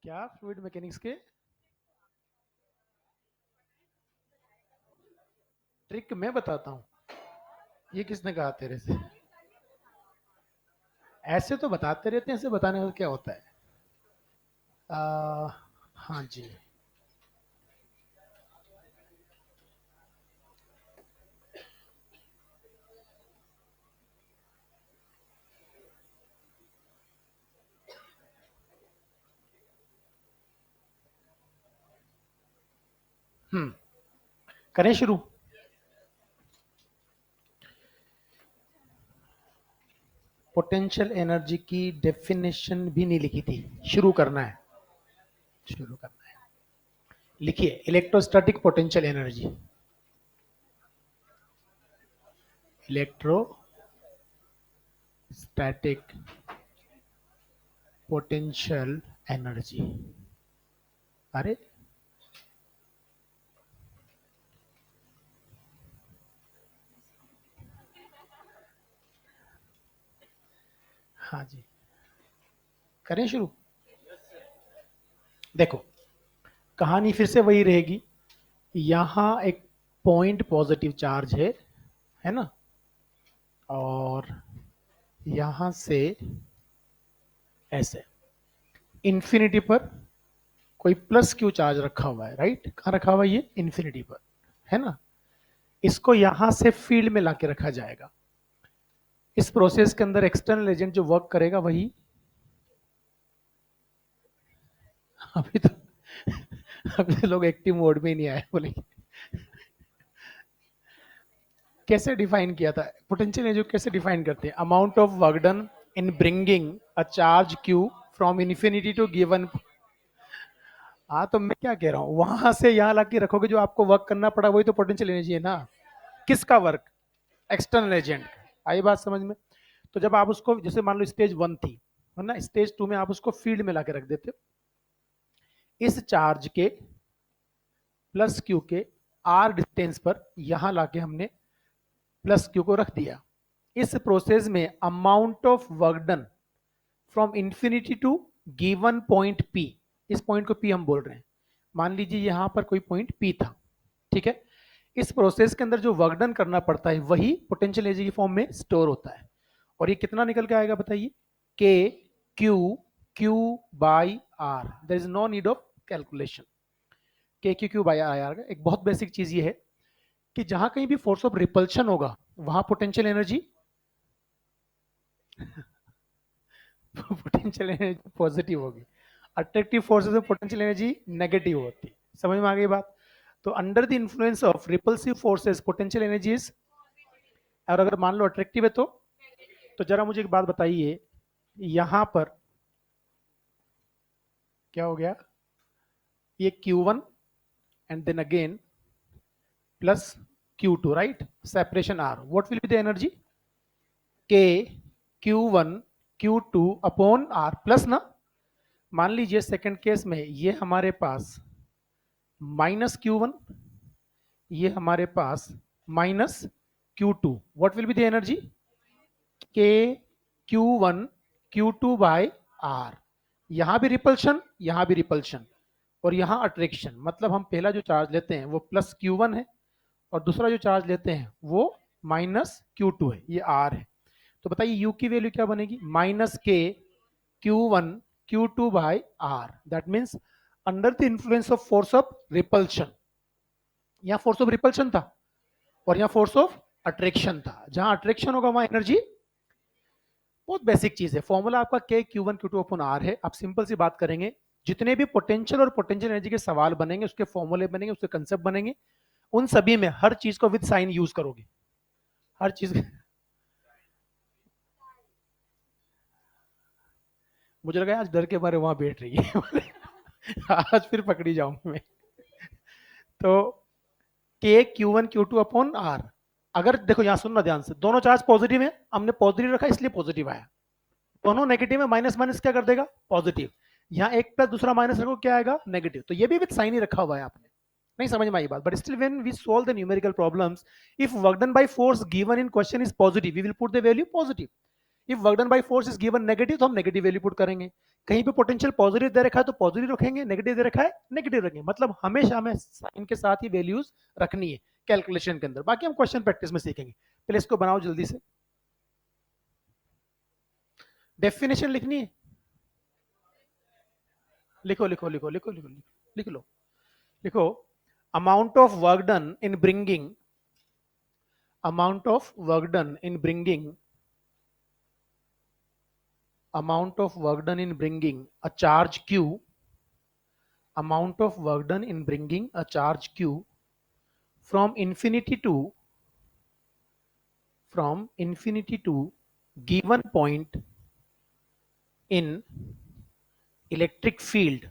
क्या fluid mechanics के trick मैं बताता हूँ? ये किसने कहा तेरे से? ऐसे तो बताते रहते हैं, ऐसे बताने का क्या होता है? आ, हाँ जी। करें शुरू? पोटेंशियल एनर्जी की डेफिनेशन भी नहीं लिखी थी। शुरू करना है। शुरू करना है। लिखिए, electrostatic potential energy. Electrostatic potential energy. अरे हाँ जी, करें शुरू। देखो, कहानी फिर से वही रहेगी। यहाँ एक पॉइंट पॉजिटिव चार्ज है ना? और यहां से ऐसे इन्फिनिटी पर कोई प्लस क्यू चार्ज रखा हुआ है, राइट? कहाँ रखा हुआ है ये? इन्फिनिटी पर, है ना? इसको यहां से फील्ड में लाके रखा जाएगा। इस प्रोसेस के अंदर एक्सटर्नल एजेंट जो वर्क करेगा वही अभी तो अभी तो लोग एक्टिव मोड में ही नहीं आए बोले। कैसे डिफाइन किया था पोटेंशियल एनर्जी? कैसे डिफाइन करते हैं? Amount of work done in bringing a charge Q from infinity to given. हाँ, तो मैं क्या कह रहा हूँ, वहां से यहाँ ला के रखोगे, जो आपको वर्क करना पड़ा वही तो पोटेंशियल एनर्जी है ना। किसका वर्क? External agent. आई बात समझ में? तो जब आप उसको, जैसे मान लो स्टेज 1 थी, है ना, स्टेज 2 में आप उसको फील्ड में लाके रख देते हो। इस चार्ज के प्लस क्यू के आर डिस्टेंस पर यहां लाके हमने प्लस क्यू को रख दिया। इस प्रोसेस में amount of work done from infinity to given point P, इस पॉइंट को पी हम बोल रहे हैं। मान लीजिए यहां पर कोई पॉइंट पी था, ठीक है? इस प्रोसेस के अंदर जो वर्क डन करना पड़ता है वही पोटेंशियल एनर्जी की फॉर्म में स्टोर होता है। और ये कितना निकल के आएगा बताइए? K Q Q by R. There is no need of calculation. K Q Q by R आएगा। एक बहुत बेसिक चीज ये है कि जहां कहीं भी फोर्स ऑफ रिपल्शन होगा वहां potential energy potential energy positive होगी। अट्रैक्टिव फोर्सेस में पोटेंशियल एनर्जी नेगेटिव होती है। समझ में आ गई बात? तो under the influence of repulsive forces potential energy is, और अगर मान लो अट्रैक्टिव है तो जरा मुझे एक बात बताइए, यहां पर क्या हो गया? ये Q1 and then again plus Q2, right? Separation R, what will be the energy? K Q1 Q2 upon R plus ना। मान लीजिए सेकंड केस में ये हमारे पास माइनस Q1, ये हमारे पास minus Q2, what will be the energy? K Q1 Q2 by R। यहां भी रिपल्शन, यहां भी रिपल्शन, और यहां अट्रैक्शन। मतलब हम पहला जो चार्ज लेते हैं वो प्लस Q1 है, और दूसरा जो चार्ज लेते हैं वो माइनस Q2 है, ये R है। तो बताइए U की वैल्यू क्या बनेगी? Minus K Q1 Q2 by R। That means under the influence of force of repulsion, यहां फोर्स ऑफ रिपल्शन था और यहां फोर्स ऑफ अट्रैक्शन था। जहां अट्रैक्शन होगा वहां एनर्जी। बहुत बेसिक चीज है। फॉर्मूला आपका के Q1 Q2 अपॉन आर है। आप सिंपल सी बात करेंगे, जितने भी पोटेंशियल और पोटेंशियल एनर्जी के सवाल बनेंगे, उसके फॉर्मूले बनेंगे, उसके कंसेप्ट बनेंगे, उन सभी में हर चीज को विद साइन यूज करोगे। हर चीज मुझे लगा आज डर के मारे वहां बैठ रही है आज फिर पकड़ी जाऊंगी मैं। तो के Q1 Q2 अपॉन आर। अगर देखो यहां सुनना ध्यान से, दोनों चार्ज पॉजिटिव है, हमने पॉजिटिव रखा इसलिए पॉजिटिव आया। दोनों नेगेटिव में माइनस माइनस क्या कर देगा? पॉजिटिव। यहाँ एक प्लस दूसरा माइनस रखो, क्या आएगा? नेगेटिव। तो ये भी विद साइन ही रखा हुआ है आपने। नहीं समझ में आई बात? But still when we solve the numerical problems, if work done by force given in question is positive, we will put the value positive. If work done by force is given negative, तो हम negative value put करेंगे। कहीं पे potential positive दे रखा है तो positive रखेंगे, negative दे रखा है नेगेटिव रखेंगे, मतलब हमेशा हमें साइन के साथ ही वैल्यूज रखनी है कैलकुलेशन के अंदर। बाकी हम क्वेश्चन प्रैक्टिस में सीखेंगे। पहले इसको बनाओ जल्दी से, डेफिनेशन लिखनी है। लिखो लिखो लिखो लिखो लिखो लिख लो। लिखो, amount of work done in bringing, amount of work done in bringing, amount of work done in bringing a charge q, amount of work done in bringing a charge q from infinity to, from infinity to given point in electric field,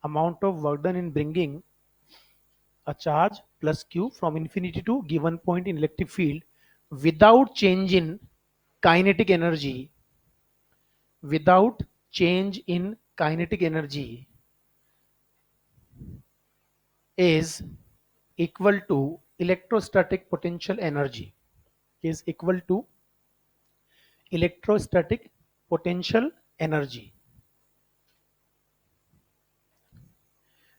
amount of work done in bringing a charge plus q from infinity to given point in electric field without change in kinetic energy, without change in kinetic energy is equal to electrostatic potential energy, is equal to electrostatic potential energy।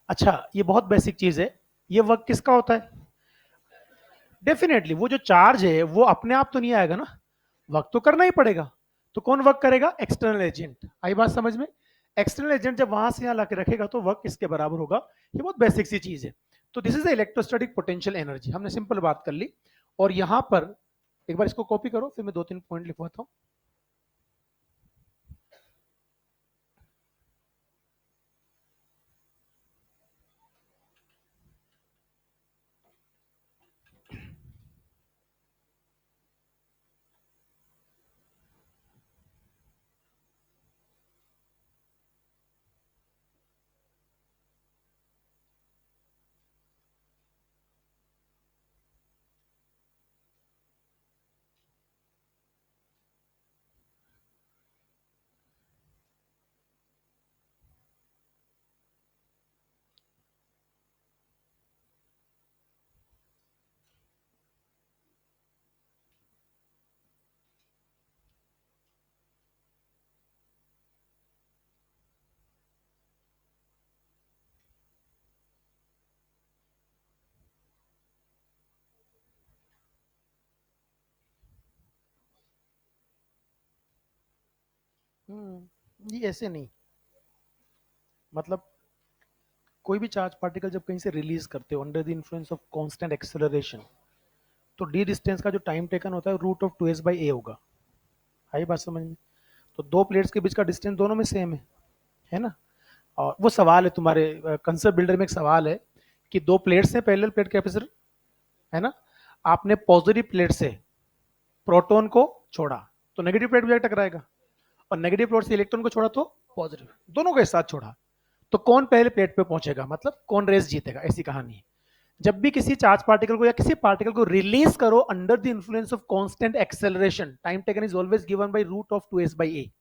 अच्छा, ये बहुत basic चीज है। ये work किसका होता है? Definitely वो जो चार्ज है वो अपने आप तो नहीं आएगा ना, वर्क तो करना ही पड़ेगा। तो कौन वर्क करेगा? External agent. आई बात समझ में? एक्सटर्नल एजेंट जब वहां से यहां लाके रखेगा तो वर्क किसके बराबर होगा? ये बहुत बेसिक सी चीज है। तो this is the electrostatic potential energy, हमने सिंपल बात कर ली। और यहां पर एक बार इसको कॉपी करो, फिर मैं दो तीन पॉइंट लिखवाता हूं। ये ऐसे नहीं, मतलब कोई भी चार्ज पार्टिकल जब कहीं से रिलीज करते हो under the influence of constant acceleration, तो डी डिस्टेंस का जो टाइम टेकन होता है रूट ऑफ 2s बाई ए होगा। आई बात समझ में? तो दो प्लेट्स के बीच का डिस्टेंस दोनों में सेम है ना? और वो सवाल है तुम्हारे कंसेप्ट बिल्डर में, एक सवाल है कि दो प्लेट्स हैं पैरेलल प्लेट कैपेसिटर, है ना? आपने पॉजिटिव प्लेट से प्रोटॉन को छोड़ा तो नेगेटिव प्लेट भी जाके टकराएगा, और नेगेटिव प्लेट से इलेक्ट्रॉन को छोड़ा तो पॉजिटिव, दोनों को एक साथ छोड़ा तो कौन पहले प्लेट पे पहुंचेगा, मतलब कौन रेस जीतेगा, ऐसी कहानी है। जब भी किसी चार्ज पार्टिकल को या किसी पार्टिकल को रिलीज करो under the influence of constant acceleration, time taken is always given by root of 2s by A.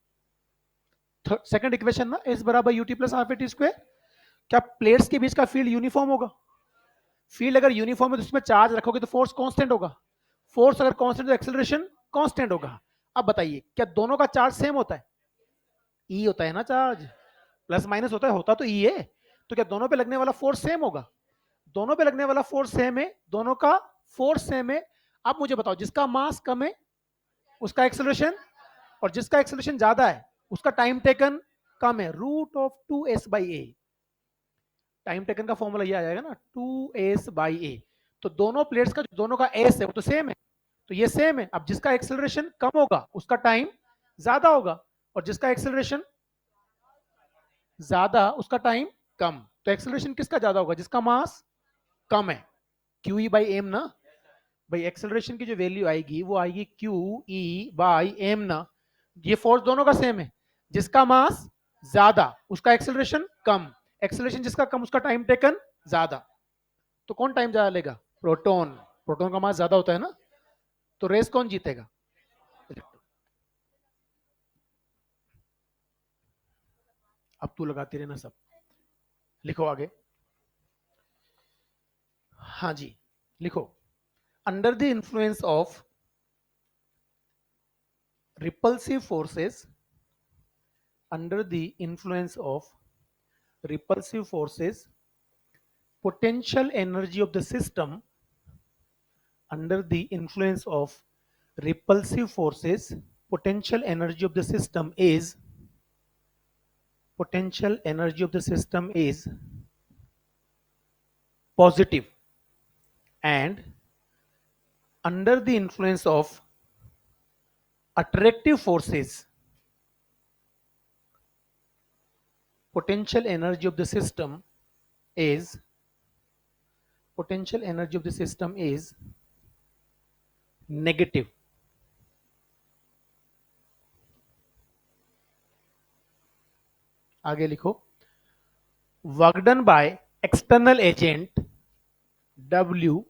Second equation ना, एस बराबर UT plus half A T square. क्या प्लेट्स के बीच का फील्ड यूनिफॉर्म होगा? Field अगर uniform है तो उसमें चार्ज रखोगे तो फोर्स कांस्टेंट होगा, फोर्स अगर कांस्टेंट तो एक्सेलरेशन कांस्टेंट होगा। अब बताइए क्या दोनों का चार्ज सेम होता है? ई होता है ना चार्ज, प्लस माइनस होता तो ई है। तो क्या दोनों पे लगने वाला फोर्स सेम होगा? दोनों पे लगने वाला फोर्स सेम है, दोनों का फोर्स सेम है। अब मुझे बताओ जिसका मास कम है उसका एक्सेलरेशन, और जिसका एक्सेलरेशन ज्यादा है उसका टाइम टेकन कम है, root of 2s by A. Time taken का फॉर्मूला ये आ जाएगा ना, 2s बाई ए। तो दोनों प्लेट्स का जो दोनों का एस है वो तो सेम है, तो ये सेम है। अब जिसका एक्सेलरेशन कम होगा उसका टाइम ज्यादा होगा, और जिसका एक्सेलरेशन ज्यादा उसका टाइम कम। तो एक्सेलरेशन किसका ज्यादा होगा? जिसका मास कम है, क्यू ई बाई एम ना। भाई एक्सेलरेशन की जो वैल्यू आएगी वो आएगी क्यू ई बाई एम ना। ये फोर्स दोनों का सेम है, जिसका मास ज्यादा उसका एक्सेलरेशन कम, एक्सेलरेशन जिसका कम उसका टाइम टेकन ज्यादा। तो कौन टाइम ज्यादा लेगा? प्रोटॉन। प्रोटॉन का मास ज्यादा होता है ना, तो रेस कौन जीतेगा? अब तू लगाती रहना सब। लिखो आगे। हाँ जी, लिखो, under the influence of repulsive forces, under the influence of repulsive forces, potential energy of the system under the influence of repulsive forces, potential energy of the system is positive, and under the influence of attractive forces, potential energy of the system is negative. आगे लिखो, work done by external agent W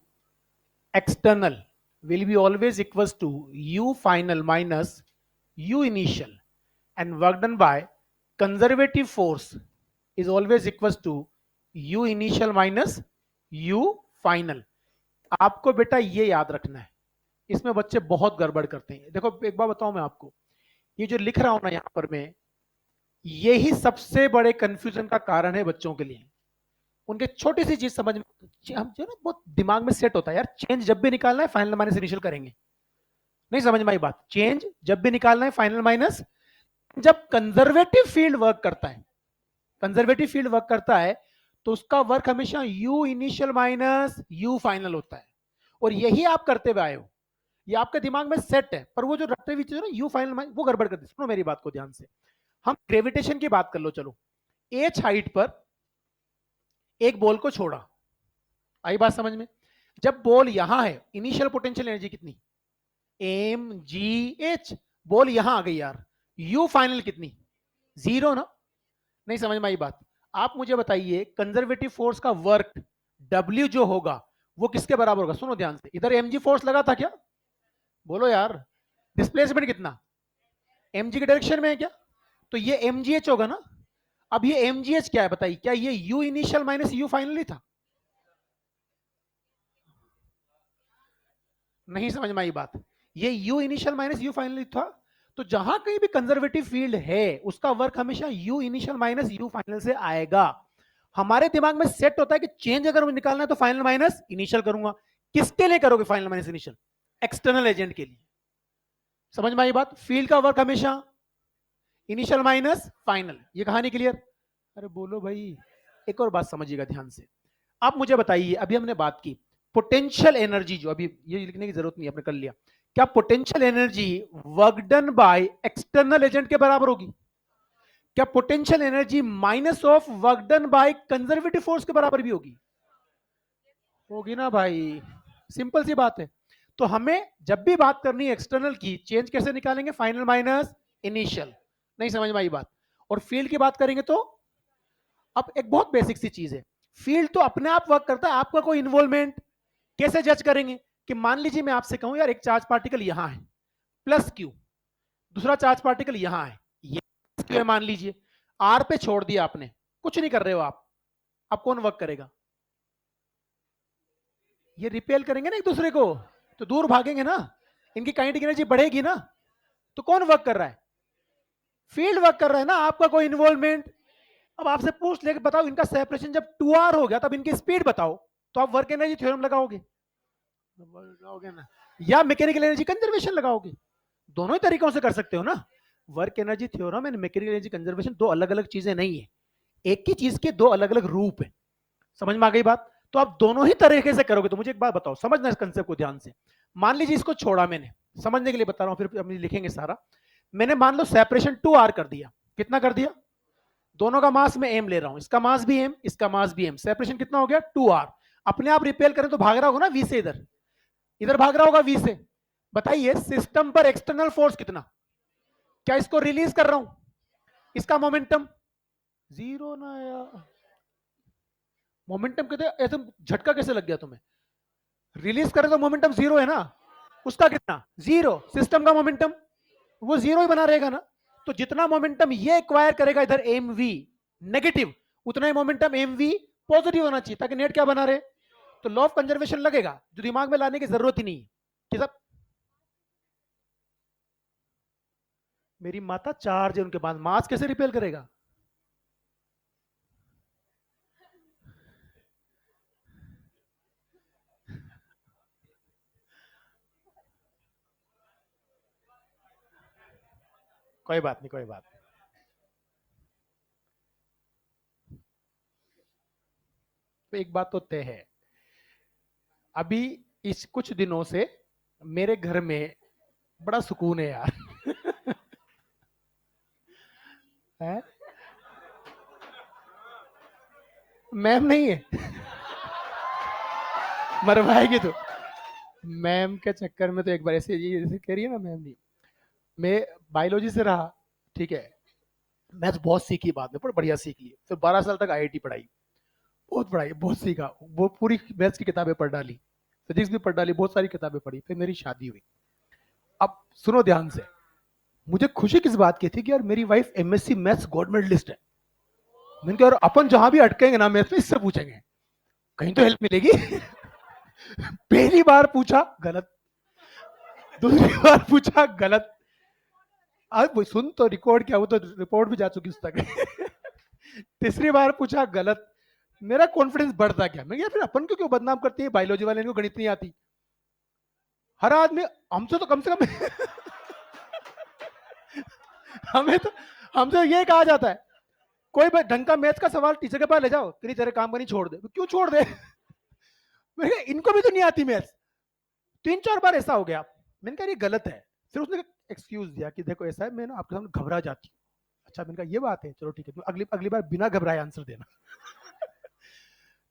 external will be always equals to U final minus U initial, and work done by conservative force is always equals to U initial minus U final. आपको बेटा ये याद रखना है, इसमें बच्चे बहुत गड़बड़ करते हैं. देखो एक बार बताऊं मैं आपको, ये जो लिख रहा हूं ना यहां पर मैं, यही सबसे बड़े कंफ्यूजन का कारण है बच्चों के लिए. उनके छोटी सी चीज समझ में, हम जो ना बहुत दिमाग में सेट होता है यार, चेंज जब भी निकालना है फाइनल माइनस इनिशियल करेंगे. नहीं समझ में आई बात? चेंज जब भी निकालना है फाइनल माइनस, जब कंजर्वेटिव फील्ड वर्क करता है तो उसका वर्क हमेशा you initial minus U final होता है. और यही आप करते हुए आए हो, ये आपके दिमाग में सेट है, पर वो जो रटते हुए चीज है ना यू फाइनल, वो गड़बड़ करती है. सुनो मेरी बात को ध्यान से, हम ग्रेविटेशन की बात कर लो. चलो, एच हाइट पर एक बॉल को छोड़ा, आई बात समझ में? जब बॉल यहां है, इनिशियल पोटेंशियल एनर्जी कितनी? M G H. बॉल यहां आ गई यार, यू फाइनल कितनी? जीरो ना. नहीं समझ में आई बात? आप मुझे बताइए, कंजर्वेटिव फोर्स का वर्क W जो होगा वो किसके बराबर होगा? सुनो ध्यान से, इधर mg फोर्स लगा था क्या? बोलो यार. डिस्प्लेसमेंट कितना? mg के डायरेक्शन में है क्या? तो ये mgh होगा ना. अब ये mgh क्या है बताइए? क्या ये u initial minus u final ही था? नहीं समझ में आई बात? ये u initial minus u final था. तो जहां कहीं भी कंजर्वेटिव फील्ड है उसका वर्क हमेशा u initial minus u final से आएगा. हमारे दिमाग में सेट होता है कि चेंज अगर निकालना है तो फाइनल माइनस इनिशियल करूंगा. किसके लिए करोगे final minus initial? External agent के लिए. समझ में आई बात? फील्ड का वर्क हमेशा इनिशियल माइनस फाइनल. ये कहानी क्लियर? अरे बोलो भाई. एक और बात समझिएगा ध्यान से. आप मुझे बताइए, अभी हमने बात की पोटेंशियल एनर्जी, जो अभी ये लिखने की जरूरत नहीं, आपने कर लिया. क्या potential energy work done by external agent के बराबर होगी? क्या potential energy minus of work done by conservative force के बराबर भी होगी? होगी ना भाई. सिंपल सी बात है. तो हमें जब भी बात करनी है एक्सटर्नल की, चेंज कैसे निकालेंगे? Final minus initial. नहीं समझ में आई बात? और फील्ड की बात करेंगे तो अब एक बहुत बेसिक सी चीज है, फील्ड तो अपने आप वर्क करता है, आपका कोई इन्वॉल्वमेंट. कैसे जज करेंगे? कि मान लीजिए मैं आपसे कहूं यार एक चार्ज पार्टिकल यहां है प्लस क्यू, दूसरा चार्ज पार्टिकल यहां है, ये क्यू है मान लीजिए, आर पे छोड़ दिया आपने, कुछ नहीं कर रहे हो आप. अब कौन वर्क करेगा? ये रिपेल करेंगे ना एक दूसरे को, तो दूर भागेंगे ना, इनकी काइनेटिक एनर्जी बढ़ेगी ना. तो कौन वर्क कर रहा है? फील्ड वर्क कर रहा है ना, आपका कोई इन्वॉल्वमेंट. अब आपसे पूछ लेके बताओ, इनका सेपरेशन जब 2r हो गया तब इनकी स्पीड बताओ, तो आप वर्क एनर्जी थ्योरम लगाओगे ना, या मैकेनिकल एनर्जी कंजर्वेशन लगाओगे? दोनों ही तरीकों से कर सकते हो ना. Work energy theorem and mechanical energy conservation दो अलग अलग चीजें नहीं है, एक ही चीज के दो अलग अलग रूप है. समझ में आ गई बात? तो आप दोनों ही तरीके से करोगे. तो मुझे एक बात बताओ, समझना इस कंसेप्ट को ध्यान से. मान लीजिए इसको छोड़ा मैंने, समझने के लिए बता रहा हूं, फिर हम लिखेंगे सारा. मैंने मान लो सेपरेशन 2r कर दिया. कितना कर दिया? दोनों का मास में m ले रहा हूं, इसका मास भी m, इसका मास भी m. सेपरेशन कितना हो गया? 2r. अपने आप रिपेल करें तो भाग रहा होगा ना v से, इधर इधर भाग रहा होगा v से. बताइए सिस्टम पर एक्सटर्नल फोर्स कितना? क्या इसको रिलीज कर रहा हूं? इसका मोमेंटम जीरो ना यार. मोमेंटम कहते ऐसे झटका कैसे लग गया तुम्हें? रिलीज करें तो मोमेंटम जीरो है ना, उसका कितना? जीरो. सिस्टम का मोमेंटम वो जीरो ही बना रहेगा ना. तो जितना मोमेंटम ये एक्वायर करेगा इधर एम वी नेगेटिव, उतना ही मोमेंटम एम वी पॉजिटिव होना चाहिए, ताकि नेट क्या बना रहे. तो लॉ ऑफ कंजर्वेशन लगेगा, जो दिमाग में लाने की जरूरत ही नहीं है कि सब. मेरी माता चार्ज है उनके पास, मास कैसे रिपेल करेगा? कोई बात नहीं, कोई बात नहीं। तो एक बात तो तय है, अभी इस कुछ दिनों से मेरे घर में बड़ा सुकून है यार। है? मैम नहीं है। मरवाएगी तो। मैम के चक्कर में तो एक बार ऐसे, ये जैसे कह रही है ना मैम नहीं, मैं बायोलॉजी से रहा, ठीक है, मैथ्स बहुत सीखी बाद में, पर बढ़िया सीख ली, फिर 12 साल तक आईआईटी पढ़ाई, बहुत पढ़ाई, बहुत सीखा, वो पूरी मैथ्स की किताबें पढ़ डाली, फिजिक्स भी पढ़ डाली, बहुत सारी किताबें पढ़ी, फिर मेरी शादी हुई। अब सुनो ध्यान से, मुझे खुशी किस बात की थी कि यार मेरी wife MSc maths gold medalist है। मैंने कहा यार अपन जहां भी अटकेंगे ना मैथ्स में, इससे पूछेंगे, कहीं तो हेल्प मिलेगी। पहली बार पूछा गलत, दूसरी बार पूछा गलत, अब वो सुन तो रिकॉर्ड क्या, वो तो रिपोर्ट भी जा चुकी उस तक। तीसरी बार पूछा गलत, मेरा कॉन्फिडेंस बढ़ता गया, मैं फिर अपन को क्यों बदनाम करती है, बायोलॉजी वाले को गणित नहीं आती, हर आदमी, हमसे तो कम से कम। हमें तो, हमसे ये कहा जाता है, कोई ढंग का मैथ का सवाल टीचर के पास ले जाओ, कि तेरे काम का नहीं, छोड़ दे, क्यों छोड़ दे? मैंने इनको भी तो नहीं आती मैथ्स, 3-4 बार ऐसा हो गया, मैंने कहा ये गलत है, फिर उसने एक्सक्यूज दिया कि देखो ऐसा है, मैं ना आपके सामने घबरा जाती हूँ। अच्छा, मैंने कहा ये बात है, चलो ठीक है, तो अगली अगली बार बिना घबराए आंसर देना।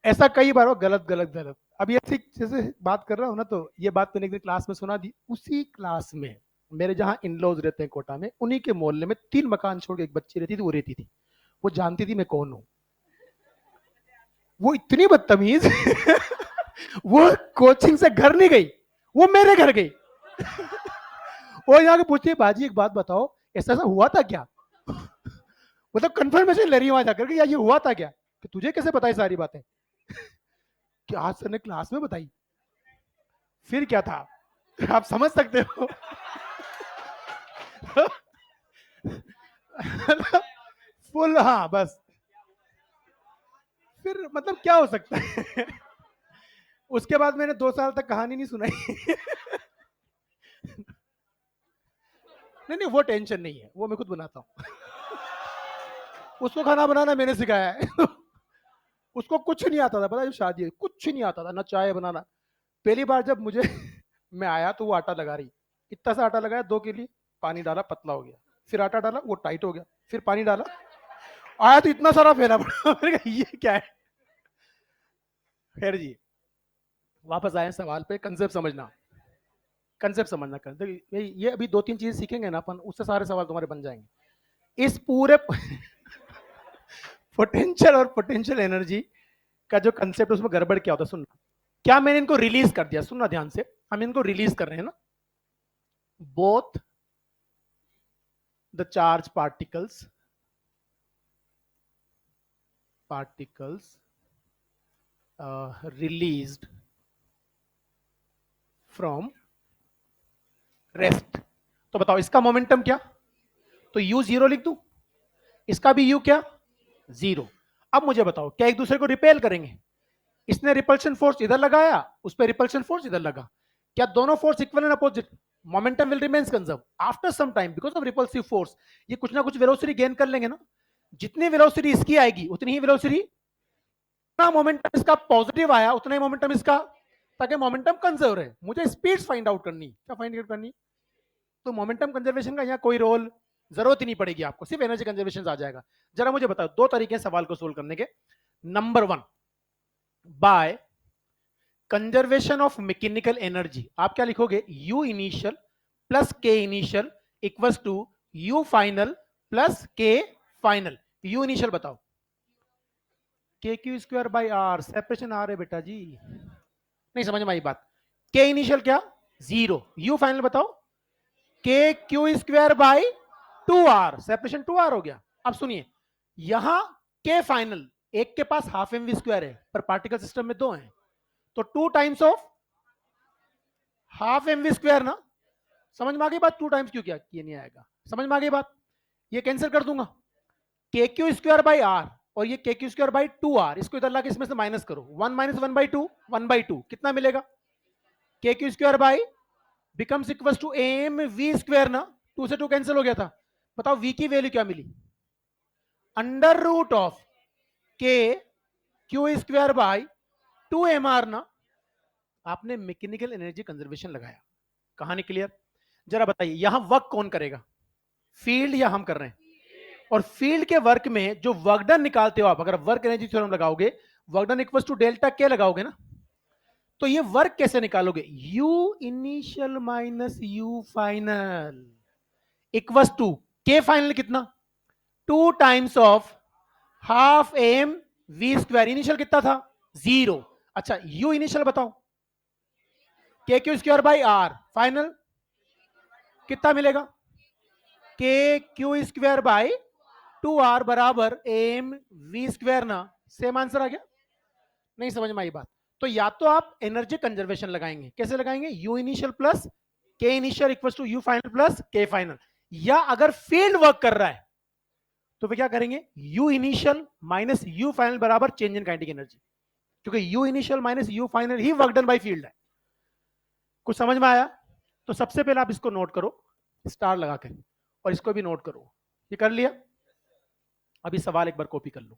ऐसा कई बार हो, गलत गलत गलत। अब ये ठीक जैसे बात कर रहा हूँ ना, तो ये बात मैंने एक दिन क्लास में सुना दी, उसी क्लास में मेरे जहाँ इन लॉज रहते हैं कोटा में, उन्हीं के मोहल्ले में 3 मकान छोड़ के एक बच्ची रहती थी, वो रहती थी, वो जानती थी मैं कौन हूँ, वो इतनी बदतमीज। वो कोचिंग से घर नहीं गई, वो मेरे घर गई। वो यहाँ के पूछती है, बाजी एक बात बताओ, ऐसा ऐसा हुआ था क्या? मतलब कंफर्मेशन ले रही है वहां जाकर कि यार ये हुआ था क्या, कि तुझे कैसे पता है सारी बातें, कि आज सर ने क्लास में बताई, फिर क्या था, आप समझ सकते हो। फुल, हाँ बस, फिर मतलब क्या हो सकता है। उसके बाद मैंने 2 साल तक कहानी नहीं सुनाई। नहीं नहीं, वो टेंशन नहीं है, वो मैं खुद बनाता हूँ। उसको खाना बनाना मैंने सिखाया है। उसको कुछ नहीं आता था, पता है, शादी है कुछ नहीं आता था ना, चाय बनाना। पहली बार जब मुझे मैं आया तो वो आटा लगा रही, इतना सा आटा लगाया, 2 के लिए पानी डाला, पतला हो गया, फिर आटा डाला, वो टाइट हो गया, फिर पानी डाला, आया तो इतना सारा फैला पड़ा। मैंने कहा ये क्या है। खैर जी, वापस आए सवाल पे, कंसेप्ट समझना, कंसेप्ट समझना कर, ये अभी 2-3 चीजें सीखेंगे ना अपन, उससे सारे सवाल तुम्हारे बन जाएंगे। इस पूरे पोटेंशियल और पोटेंशियल एनर्जी का जो कंसेप्ट, उसमें गड़बड़ क्या होता है सुनना, क्या मैंने इनको रिलीज कर दिया, सुनना ध्यान से, हम इनको रिलीज कर रहे हैं ना, both the charge particles released from rest. तो बताओ इसका मोमेंटम क्या, तो u 0 लिख दूं, इसका भी u क्या, 0। अब मुझे बताओ क्या एक दूसरे को रिपेल करेंगे, इसने रिपल्शन फोर्स इधर लगाया, उस पर रिपल्शन फोर्स इधर लगा, क्या दोनों force equal and opposite, momentum will remains conserve after some time because of repulsive force, ये कुछ ना कुछ वेलोसिटी गेन कर लेंगे ना, जितनी वेलोसिटी इसकी आएगी उतनी ही वेलोसिटी, उतना मोमेंटम इसका पॉजिटिव आया उतना ही मोमेंटम इसका, ताकि मोमेंटम कंजर्व रहे। मुझे स्पीड्स फाइंड आउट करनी, क्या फाइंड आउट करनी, तो मोमेंटम कंजर्वेशन का यहाँ कोई रोल जरूरत ही नहीं पड़ेगी आपको, सिर्फ एनर्जी कंजर्वेशन आ जाएगा। जरा मुझे बताओ 2 तरीके सवाल को सोल्व करने के। Number 1, by conservation of mechanical energy, आप क्या लिखोगे, U initial plus K initial equals to U final plus K final. U initial बताओ, K Q square by R, separation R है बेटा जी, नहीं समझ में आई बात। के इनिशियल क्या, 0, यू फाइनल बताओ, K Q square by 2r, separation 2r हो गया। अब सुनिए, यहां के फाइनल, एक के पास हाफ एम वी स्क्वायर है, पर पार्टिकल सिस्टम में 2 हैं, तो 2 times of half M V square ना, समझ में आ गई बात, 2 टाइम्स क्यों किया, ये नहीं आएगा, समझ में आ गई बात? ये कैंसिल कर दूंगा, के क्यू स्क्वायर बाई आर और ये के क्यू स्क्वायर बाई 2r, इसको इधर लाके इसमें से माइनस करो, 1 माइनस 1/2, 1/2 कितना मिलेगा? K Q square by becomes equal to M V square ना, 2 से 2 कैंसिल हो गया था। बताओ वी की वैल्यू क्या मिली? Under root of K Q square by 2mr ना। आपने मैकेनिकल एनर्जी कंजर्वेशन लगाया, कहानी क्लियर? जरा बताइए यहां वर्क कौन करेगा, फील्ड या हम कर रहे हैं? और फील्ड के वर्क में जो वर्क डन निकालते हो आप, अगर वर्क एनर्जी थ्योरम लगाओगे, work done equal to delta K लगाओगे ना, तो ये वर्क कैसे निकालोगे? U initial minus U final equal to K final कितना? 2 times of half M V square. Initial कितना था? 0। अच्छा यू इनिशियल बताओ, K Q square by R final कितना मिलेगा? K Q square by 2r बराबर एम वी स्क्वायर ना। Same answer आ गया? नहीं समझ में आई बात? तो या तो आप एनर्जी कंजर्वेशन लगाएंगे, कैसे लगाएंगे? U initial plus K initial equal to U final plus K final, या अगर फील्ड वर्क कर रहा है तो वे क्या करेंगे? You initial minus U final बराबर चेंज इन काइनेटिक एनर्जी, क्योंकि you initial minus U final he work done by field है। कुछ समझ में आया? तो सबसे पहले आप इसको नोट करो स्टार लगा के, और इसको भी नोट करो। ये कर लिया? अभी सवाल एक बार कॉपी कर लो।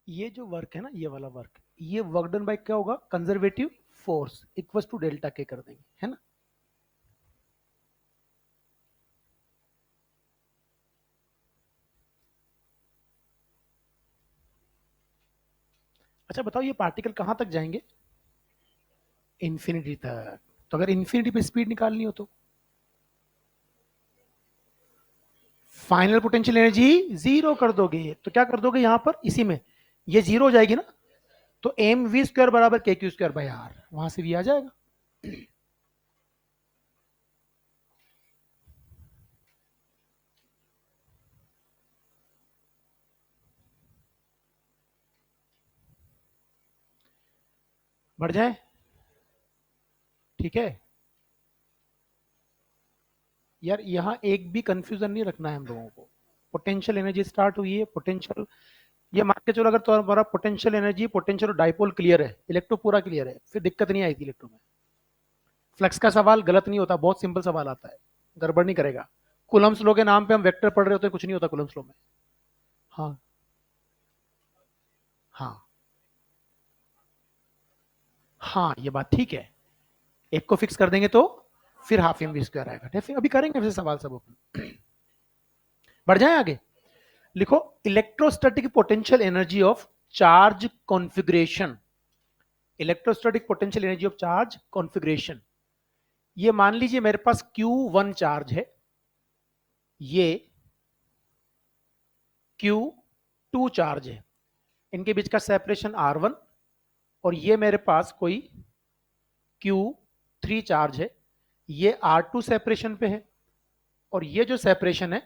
ये जो वर्क है ना, ये वाला वर्क, ये वर्क डन बाय क्या होगा? Conservative force equal to delta K कर देंगे, है ना? अच्छा बताओ ये पार्टिकल कहां तक जाएंगे? इंफिनिटी तक। तो अगर इंफिनिटी पे स्पीड निकालनी हो तो फाइनल पोटेंशियल एनर्जी जीरो कर दोगे। तो क्या कर दोगे यहां पर, इसी में ये जीरो हो जाएगी ना, तो एम वी स्क्वायर बराबर के क्यू स्क्वायर बाई आर, वहां से भी आ जाएगा। बढ़ जाए? ठीक है यार, यहां एक भी कंफ्यूजन नहीं रखना है हम लोगों को। पोटेंशियल एनर्जी स्टार्ट हुई है, पोटेंशियल, ये मान के चलो अगर तुम्हारा potential energy, potential dipole clear है, इलेक्ट्रो पूरा क्लियर है, फिर दिक्कत नहीं आई थी इलेक्ट्रो में। फ्लक्स का सवाल गलत नहीं होता, बहुत सिंपल सवाल आता है, गड़बड़ नहीं करेगा। कूलम्स लो के नाम पे हम वेक्टर पढ़ रहे होते हैं, कुछ नहीं होता कूलम्स लो में। हाँ हाँ हाँ, ये बात ठीक है। एक को फिक्स कर देंगे तो फिर हाफ एम वी स्क्वायर आएगा। फिर अभी करेंगे फिर सवाल सब अपन। बढ़ जाए आगे। लिखो electrostatic potential energy of charge configuration electrostatic potential energy of charge configuration. ये मान लीजिए मेरे पास Q1 चार्ज है, ये Q2 चार्ज है, इनके बीच का सेपरेशन R1, और ये मेरे पास कोई Q3 चार्ज है, ये R2 सेपरेशन पे है, और ये जो सेपरेशन है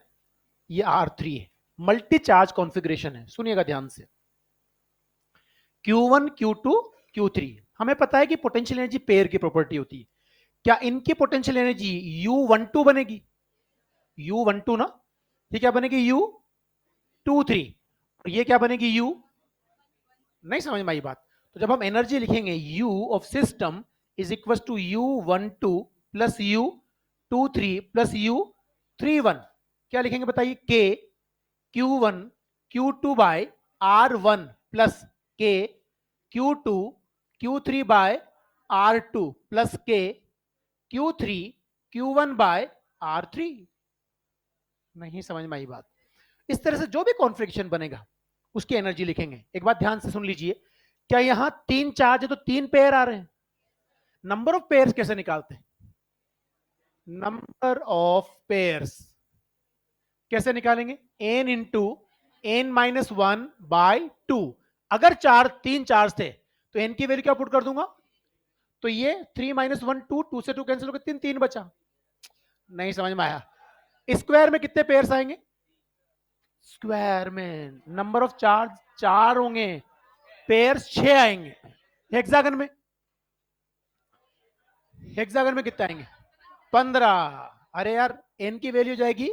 ये R3 है। मल्टी चार्ज कॉन्फ़िगरेशन है, सुनिएगा ध्यान से। Q1, Q2, Q3, हमें पता है कि पोटेंशियल एनर्जी पेयर की प्रॉपर्टी होती है। क्या इनकी पोटेंशियल एनर्जी U12 बनेगी? U12 ना, ये क्या बनेगी? U23। और ये क्या बनेगी? U, नहीं समझ में आई बात? तो जब हम एनर्जी लिखेंगे U of system is equal to U12 plus U23 plus U31, क्या लिखेंगे बताइए? K Q1 Q2 by R1 plus K Q2 Q3 by R2 plus K Q3 Q1 by R3। नहीं समझ में आई बात? इस तरह से जो भी कॉन्फ़िगरेशन बनेगा उसकी एनर्जी लिखेंगे। एक बात ध्यान से सुन लीजिए, क्या यहां 3 चार्ज है तो 3 पेयर आ रहे हैं? नंबर ऑफ पेयर्स कैसे निकालते हैं? नंबर ऑफ पेयर्स कैसे निकालेंगे? n into n minus one by two. अगर 3 चार्ज थे तो n की वैल्यू क्या पुट कर दूंगा? तो ये 3 माइनस वन 2, 2 से 2 कैंसिल हो गया, 3 3 बचा। नहीं समझ में आया? स्क्वायर में कितने पेयर्स आएंगे? स्क्वायर में नंबर ऑफ चार्ज 4 होंगे, पेयर्स 6 आएंगे। हेक्सागन में, हेक्सागन में कितने आएंगे? 15। अरे यार n की वैल्यू जाएगी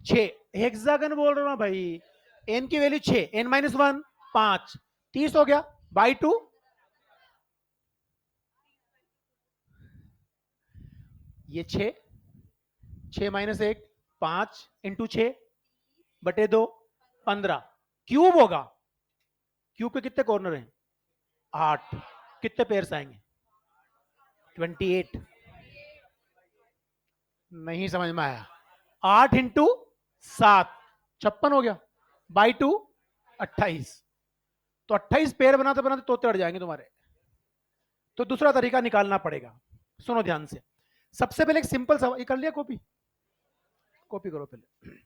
6, हेक्सागन बोल रहा हूं भाई। n की वैल्यू 6, n माइनस वन 5, 30 हो गया बाई 2। ये 6, 6 माइनस 1 5 इंटू 6 बटे 2 15। क्यूब होगा, क्यूब के कितने कॉर्नर हैं? 8। कितने पेयर्स आएंगे? 28। नहीं समझ में आया? 8 इंटू 7 56 हो गया बाई 2 28। तो 28 पेयर बनाते बनाते तोते अड़ जाएंगे तुम्हारे। तो दूसरा तरीका निकालना पड़ेगा, सुनो ध्यान से। सबसे पहले एक सिंपल सवाल, ये कर लिया? कॉपी कॉपी करो पहले।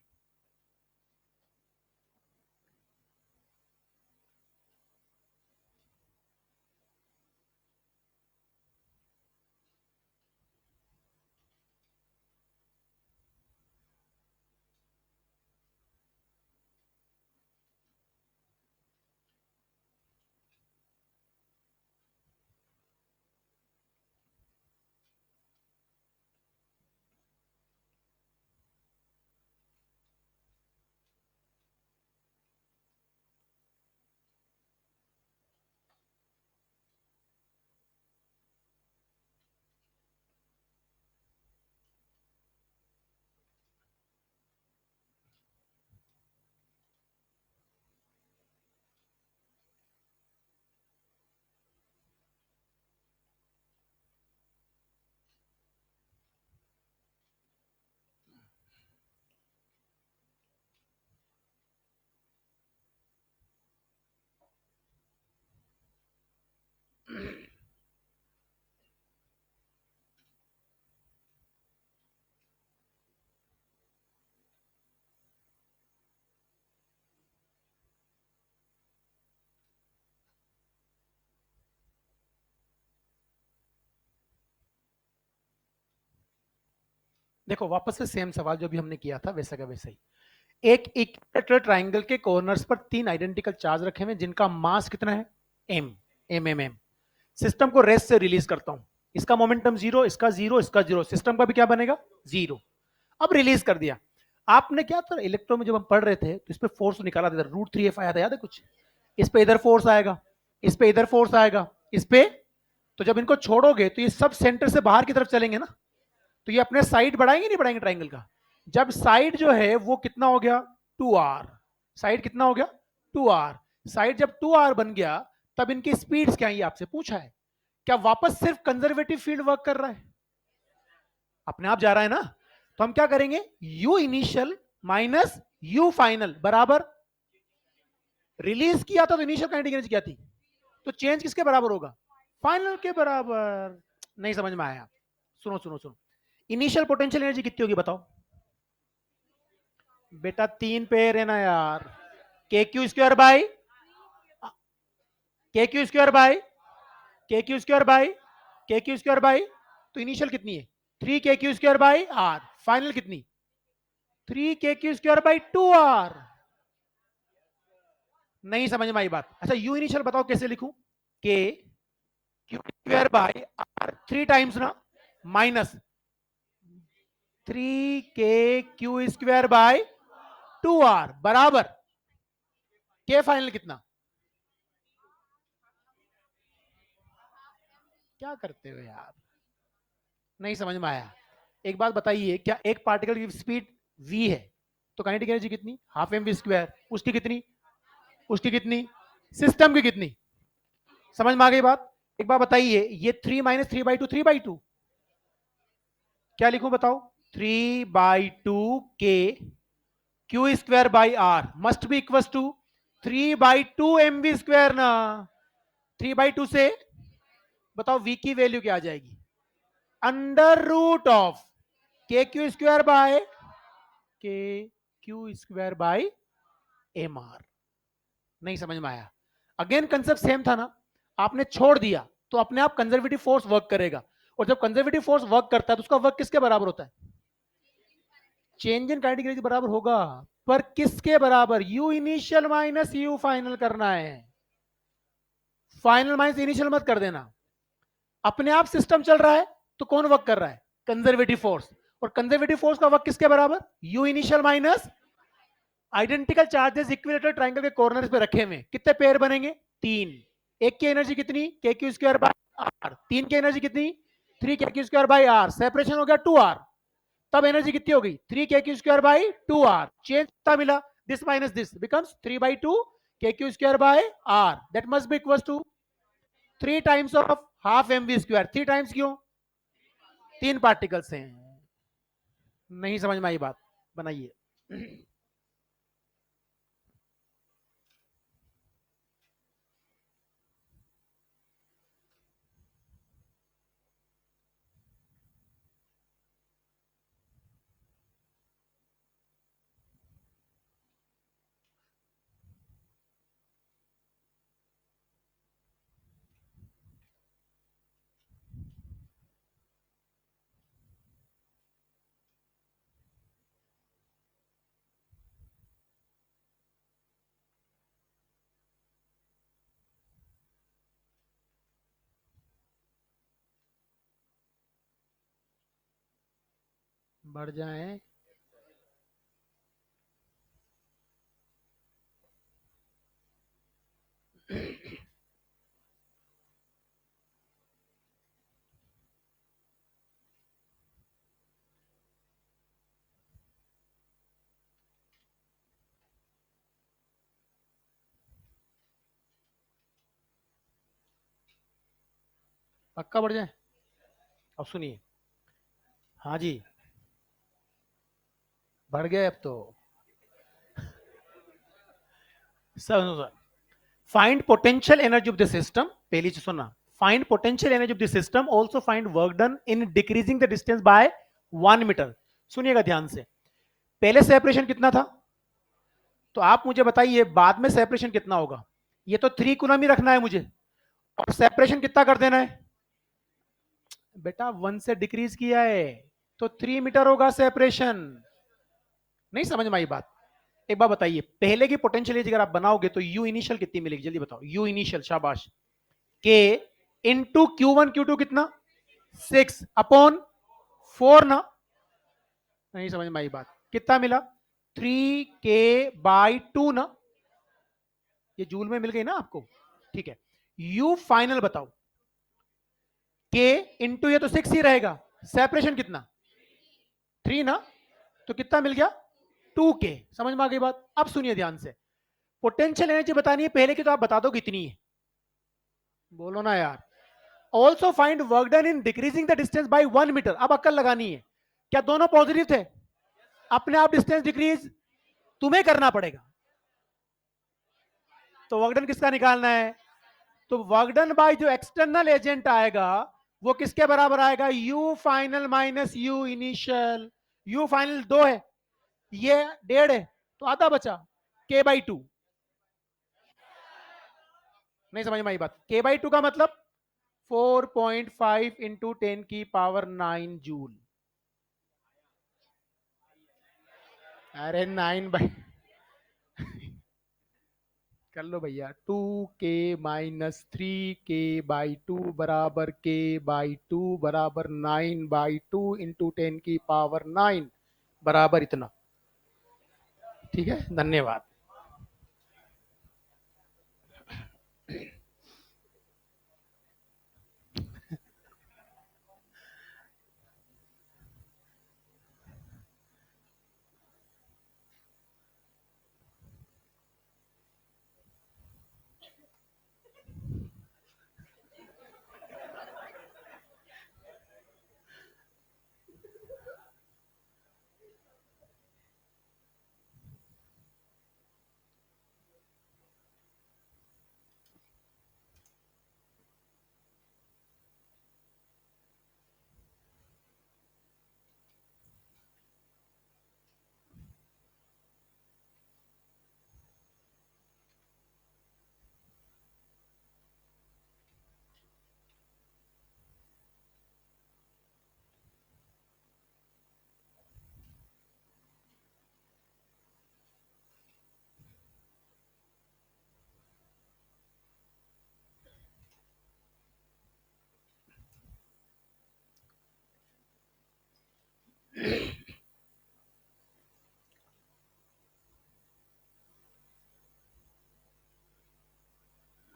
देखो वापस से सेम सवाल जो भी हमने किया था वैसा का वैसा ही। एक इक्विलेटरल ट्राइंगल के कॉर्नर्स पर 3 आइडेंटिकल चार्ज रखे हुए जिनका मास कितना है? m m m m। System को रेस्ट से रिलीज करता हूं, इसका मोमेंटम 0, इसका 0, इसका 0, सिस्टम का भी क्या बनेगा? 0। अब रिलीज कर दिया। आपने क्या था इलेक्ट्रो में जब हम पढ़ रहे थे तो इस पे फोर्स निकाला था, √3f आया था, याद है कुछ? इस पे इधर फोर्स आएगा, इस पे इधर फोर्स आएगा, इस पे। तो जब इनको छोड़ोगे तो ये सब सेंटर से बाहर की तरफ चलेंगे ना, तो ये अपने साइड बढ़ाएंगे नहीं बढ़ाएंगे ट्राइंगल का? जब साइड जो है वो कितना हो गया? 2r। साइड कितना हो गया? 2r। साइड जब 2r बन गया तब इनकी स्पीड्स क्या है ये आपसे पूछा है। क्या वापस सिर्फ कंजर्वेटिव फील्ड वर्क कर रहा है? अपने आप जा रहा है ना? तो हम क्या करेंगे? u initial minus u final बराबर, रिलीज किया था तो इनिशियल काइनेटिक एनर्जी क्या थी, तो चेंज किसके बराबर होगा? फाइनल के बराबर। नहीं समझ में आया। सुनो सुनो सुनो, इनिशियल पोटेंशियल एनर्जी कितनी होगी बताओ बेटा, 3 पेयर है ना यार, K Q square by K Q square by K Q square by K Q square by, तो इनिशियल कितनी है 3 K Q square by R, final कितनी 3 K Q square by 2 are. नहीं समझ में आई बात। अच्छा यू इनिशियल बताओ कैसे लिखूं, K Q square by R 3 times ना minus 3 K Q square by 2 are बराबर के फाइनल कितना। क्या करते हो यार, नहीं समझ में आया। एक बात बताइए, क्या एक पार्टिकल की स्पीड v है तो काइनेटिक एनर्जी कितनी, हाफ एम वी स्क्वायर, उसकी कितनी, उसकी कितनी, सिस्टम की कितनी। समझ में आ गई बात। एक बार बताइए, ये 3 माइनस 3/2 3/2, क्या लिखूं बताओ 3/2 K Q square by R must be equal to 3/2 M V square ना। 3/2 से बताओ v की वैल्यू क्या आ जाएगी, under root of K Q square by K Q square by M R. नहीं समझ में आया। अगेन कंसेप्ट सेम था ना, आपने छोड़ दिया तो अपने आप कंजर्वेटिव फोर्स वर्क करेगा, और जब कंजर्वेटिव फोर्स वर्क करता है तो उसका वर्क किसके बराबर होता है, चेंज इन काइनेटिक एनर्जी बराबर होगा, पर किसके बराबर, you initial minus U final करना है, फाइनल माइनस इनिशियल मत कर देना। अपने आप सिस्टम चल रहा है तो कौन वर्क कर रहा है, कंजर्वेटिव फोर्स, और कंजर्वेटिव फोर्स का वर्क किसके बराबर, you initial minus identical charges equilateral triangle के कॉर्नर्स पे रखे हुए, कितने पेयर बनेंगे 3, एक की एनर्जी कितनी K Q square by are, 3 की एनर्जी कितनी 3 K Q square by R, separation हो गया 2 आर, तब एनर्जी कितनी हो गई 3 K Q square by 2 R, change कितना मिला, this minus this becomes 3/2 K Q square by R, that must be equal to 3 times of half M V square, 3 times क्यों, 3 particles हैं। नहीं समझ में आई बात, बनाइए। बढ़ जाए, पक्का बढ़ जाए। अब सुनिए, हाँ जी बढ़ गए अब तो। Sir find potential energy of the system, पहली चीज सुनना, find potential energy of the system, also find work done in decreasing the distance by 1 metre. सुनिएगा ध्यान से, पहले सेपरेशन कितना था, तो आप मुझे बताइए बाद में सेपरेशन कितना होगा। ये तो 3 कूलम ही रखना है मुझे, और सेपरेशन कितना कर देना है बेटा, 1 से डिक्रीज किया है तो 3 मीटर होगा सेपरेशन। नहीं समझ में आई बात। एक बार बताइए, पहले की पोटेंशियल एनर्जी अगर आप बनाओगे तो यू इनिशियल कितनी मिलेगी, जल्दी बताओ, यू इनिशियल, शाबाश, के इंटू Q1 Q2 कितना 6/4 ना। नहीं समझ में आई बात, कितना मिला 3K/2 ना, ये जूल में मिल गई ना आपको, ठीक है। यू फाइनल बताओ, के इंटू ये तो 6 ही रहेगा, सेपरेशन कितना 3 ना, तो कितना मिल गया 2K। समझ में आ गई बात। अब सुनिए ध्यान से, पोटेंशियल एनर्जी बतानी है पहले की, तो आप बता दो कितनी है, बोलो ना यार। Also find work done in decreasing the distance by 1 metre. अब अक्ल लगानी है, क्या दोनों पॉजिटिव थे, अपने आप डिस्टेंस डिक्रीज तुम्हें करना पड़ेगा, तो वर्क डन किसका निकालना है तो वर्क डन बाय जो एक्सटर्नल एजेंट आएगा वो किसके बराबर आएगा, you final minus you initial. You final 2 है, ये 1.5 है, तो आधा बचा k/2। नहीं समझ में आई बात? k/2 का मतलब 4.5 इंटू 10⁹ जूल। अरे 9 कर लो भैया, 2k-3k/2 बराबर k/2 बराबर 9/2 इंटू 10⁹ बराबर इतना। ठीक है, धन्यवाद।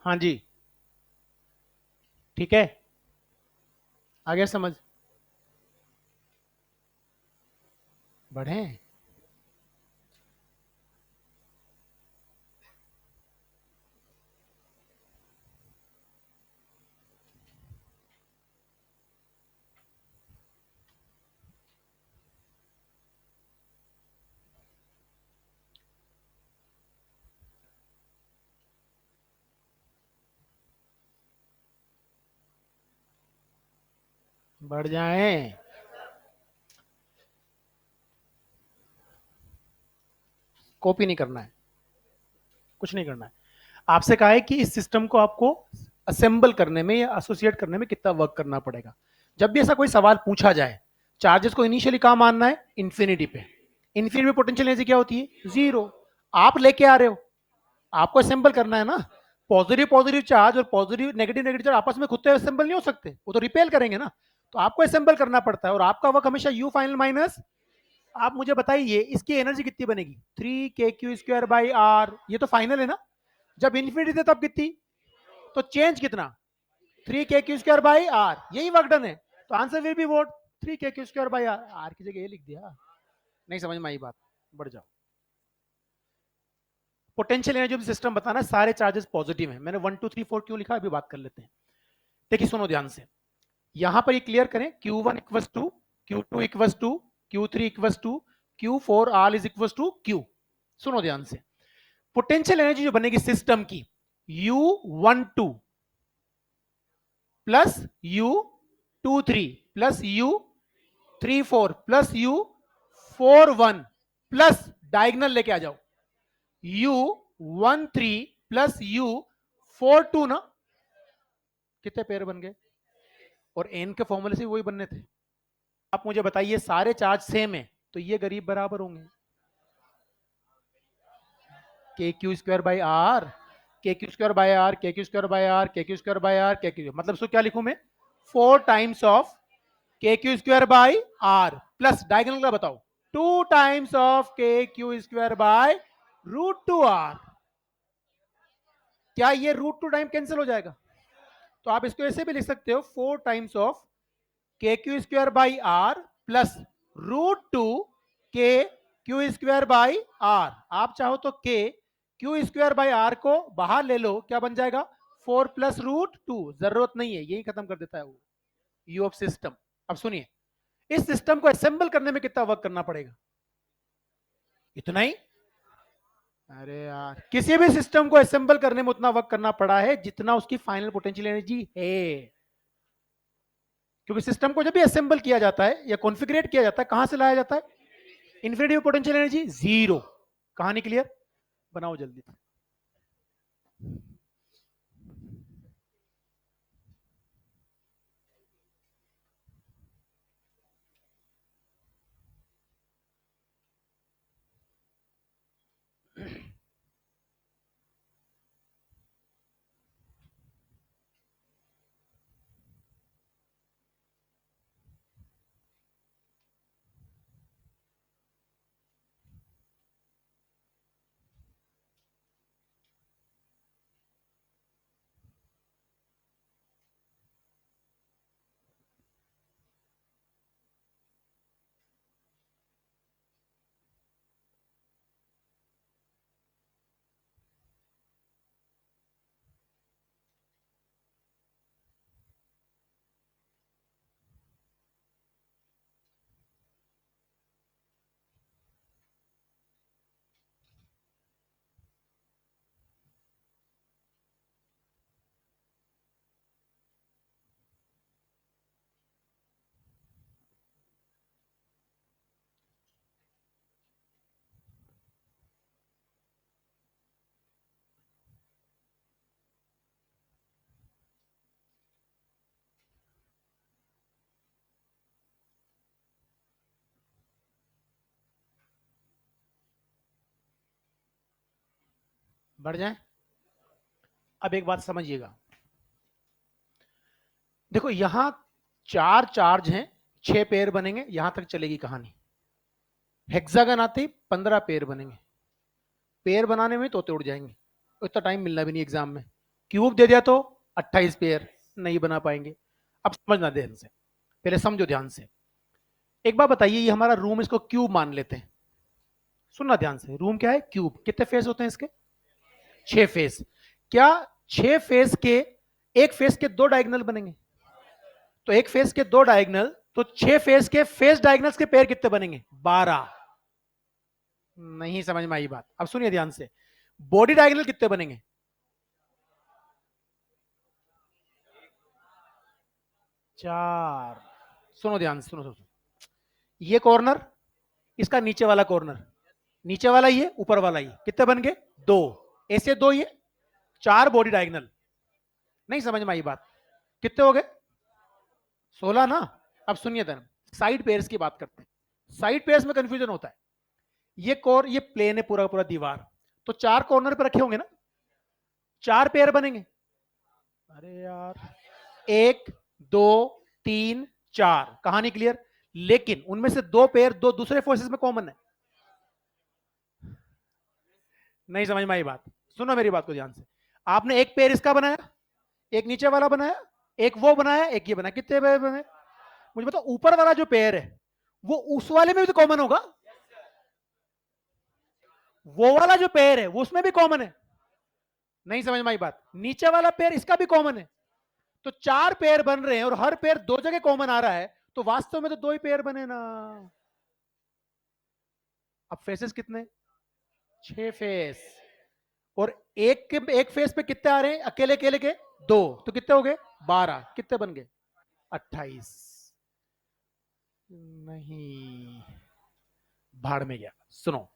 हाँ जी, ठीक है, आगे समझ। बढ़े, बढ़ जाए। कॉपी नहीं करना है, कुछ नहीं करना है। आपसे कहा है कि इस सिस्टम को आपको असेंबल करने में या एसोसिएट करने में कितना वर्क करना पड़ेगा। जब भी ऐसा कोई सवाल पूछा जाए, चार्जेस को इनिशियली कहां मानना है, इन्फिनिटी पे। इन्फिनिटी में पोटेंशियल एनर्जी क्या होती है, 0। आप लेके आ रहे हो, आपको असेंबल करना है ना। पॉजिटिव पॉजिटिव चार्ज और पॉजिटिव नेगेटिव नेगेटिव चार्ज आपस में खुद तो असेंबल नहीं हो सकते, वो तो रिपेल करेंगे ना। तो आपको असेंबल करना पड़ता है, और आपका वर्क हमेशा यू फाइनल माइनस। आप मुझे बताइए इसकी एनर्जी कितनी बनेगी, 3k⁴/r। ये तो फाइनल है ना। जब इन्फिनिटी थे तब कितनी, तो चेंज कितना, 3k⁴/r। यही वर्क डन है, तो answer will be what 3k⁴/r। R की जगह ये लिख दिया। नहीं समझ में आई बात, बढ़ जाओ। पोटेंशियल एनर्जी ऑफ सिस्टम बताना, सारे चार्जेस पॉजिटिव हैं। मैंने 1 2 3 4 क्यों लिखा, अभी बात कर लेते हैं। देखिए सुनो ध्यान से, यहां पर ये क्लियर करें, Q1 equals to, Q2 equals to, Q3 equals to, Q4 all is equals to Q। सुनो ध्यान से, पोटेंशियल एनर्जी जो बनेगी सिस्टम की, U12 plus U23 plus U34 plus U41 plus diagonal लेके आ जाओ, U13 प्लस U42 ना, कितने पेयर बन गए, और एन के फॉर्मूले से वही बनने थे। आप मुझे बताइए सारे चार्ज सेम है, तो ये करीब बराबर होंगे, k⁴/r, k⁴/r, k⁴/r, k⁴/r, k⁴, मतलब इसको क्या लिखूं मैं, 4 times of k⁴/r plus diagonal का बताओ, 2 टाइम्स ऑफ k⁴/√2r। क्या ये √2 टाइम कैंसिल हो जाएगा, तो आप इसको ऐसे भी लिख सकते हो, 4 times of k⁴/r plus √2 k⁴/r। आप चाहो तो k⁴/r को बाहर ले लो, क्या बन जाएगा, 4 प्लस √2। जरूरत नहीं है, यही खत्म कर देता है वो यू ऑफ सिस्टम। अब सुनिए, इस सिस्टम को असेंबल करने में कितना वर्क करना पड़ेगा, इतना ही। अरे यार, किसी भी सिस्टम को असेंबल करने में उतना वक्त करना पड़ा है जितना उसकी फाइनल पोटेंशियल एनर्जी है। क्योंकि सिस्टम को जब भी असेंबल किया जाता है या कॉन्फ़िगरेट किया जाता है, कहां से लाया जाता है? Infinity potential energy zero. कहानी क्लियर? बनाओ जल्दी। बढ़ जाए। अब एक बात समझिएगा, देखो यहां 4 चार्ज हैं, 6 पेयर बनेंगे, यहां तक चलेगी कहानी। हेक्सागन आते ही 15 पेयर बनेंगे। पेयर बनाने में तोते उड़ जाएंगे, इतना टाइम मिलना भी नहीं एग्जाम में। क्यूब दे दिया तो 28 पेयर, नहीं बना पाएंगे। अब समझना ध्यान से, पहले समझो ध्यान से। एक बात बताइए, ये हमारा रूम, इसको क्यूब मान लेते हैं। सुनना ध्यान से, रूम क्या है? क्यूब। कितने फेस होते हैं इसके? 6 फेस। क्या 6 फेस के एक फेस के 2 डायगोनल बनेंगे? तो एक फेस के 2 डायगोनल, तो 6 फेस के फेस डायगोनल्स के पेयर कितने बनेंगे? 12। नहीं समझ में आई बात? अब सुनिए ध्यान से, बॉडी डायगोनल कितने बनेंगे? 4। सुनो ध्यान से, सुनो। ये कॉर्नर, इसका नीचे वाला कॉर्नर, नीचे वाला ये, ऊपर वाला ये, कितने बन गए? 2। ऐसे 2 ये, 4 बॉडी डायगोनल। नहीं समझ में आई बात? कितने हो गए? 16 ना। अब सुनिए देन, साइड पेयर्स की बात करते हैं। साइड पेयर्स में कंफ्यूजन होता है। ये प्लेन है पूरा पूरा दीवार, तो 4 कॉर्नर पे रखे होंगे ना, 4 पेयर बनेंगे। अरे यार, 1 2 3 4, कहानी क्लियर। लेकिन उनमें से 2 पेयर 2 दूसरे फोर्सेस में कॉमन है। नहीं समझ में आई बात? सुनो मेरी बात को ध्यान से। आपने एक पेयर इसका बनाया, एक नीचे वाला बनाया, एक वो बनाया, एक ये बनाया, कितने पेयर बने? मुझे बताओ, ऊपर वाला जो पेयर है वो उस वाले में भी तो कॉमन होगा। वो वाला जो पेयर है वो उसमें भी कॉमन है। नहीं समझ में आई बात? नीचे वाला पेयर इसका भी कॉमन है। तो 4 पेयर बन रहे हैं और हर पेयर 2 जगह कॉमन आ रहा है, तो वास्तव में तो 2 ही पेयर बने ना। अब फेसेस कितने? 6 फेस। और एक फेस पे कितने आ रहे हैं अकेले अकेले के? 2, तो कितने हो गए? 12। कितने बन गए? 28। नहीं, भाड़ में गया। सुनो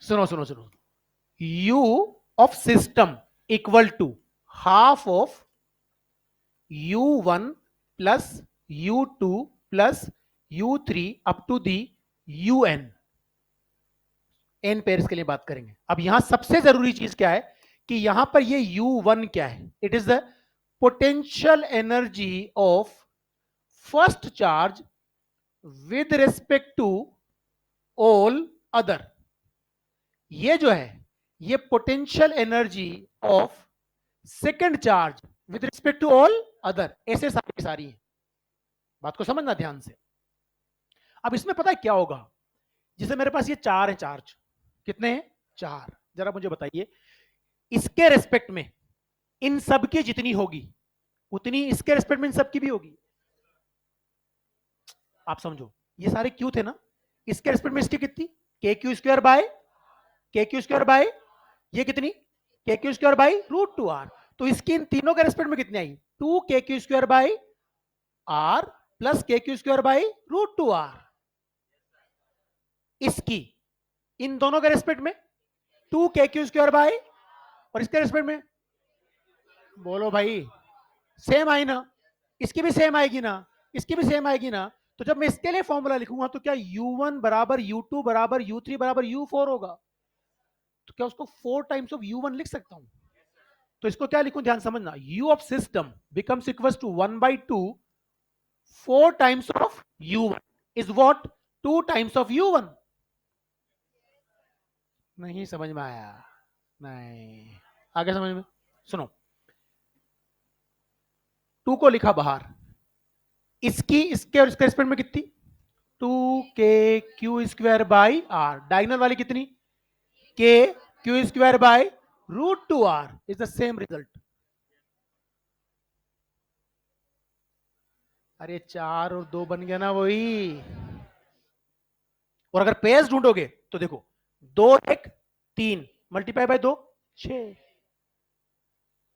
सुनो सुनो सुनो। u of system equal to half of u1 plus u2 plus u3 up to the un। N pairs के लिए बात करेंगे। अब यहां सबसे जरूरी चीज क्या है कि यहां पर ये u1 क्या है? It is the potential energy of first charge with respect to all other. ये जो है, ये potential energy of second charge with respect to all other, ऐसे सारी सारी है। बात को समझना ध्यान से। अब इसमें पता है क्या होगा? जैसे मेरे पास ये 4 है चार्ज, कितने हैं? 4। जरा मुझे बताइए, इसके रेस्पेक्ट में इन सब की जितनी होगी उतनी इसके रेस्पेक्ट में इन सब की भी होगी। आप समझो, ये सारे क्यू थे ना, इसके रेस्पेक्ट में इसकी कितनी? K Q square by K Q square by ये कितनी K Q square by root two R. तो इसकी इन तीनों के रेस्पेक्ट में कितनी आई, two K Q square by R plus K Q square by root two R. इसकी इन दोनों के रेस्पेक्ट में to K Q square by, और इसके रेस्पेक्ट में बोलो भाई सेम आई ना, इसकी भी सेम आएगी ना, इसकी भी सेम आएगी ना। तो जब मैं इसके लिए फॉर्मूला लिखूंगा तो क्या u1 बराबर u2 बराबर u3 बराबर u4 होगा। तो क्या उसको 4 टाइम्स ऑफ u1 लिख सकता हूं। तो इसको क्या लिखूं, ध्यान समझना, u of system becomes equals to 1/2 4 times of u1 is what 2 times of u1। नहीं समझ में आया, नहीं आगे समझ में, सुनो 2 को लिखा बाहर, इसकी इसके और इसके रेस्पेक्ट में कितनी, 2k Q square by R, diagonal वाली कितनी k Q square by root two R is the same result. अरे 4 और 2 बन गया ना वही। और अगर पेयर्स ढूंढोगे तो देखो 2 1 3 मल्टीप्लाई बाय 2 6।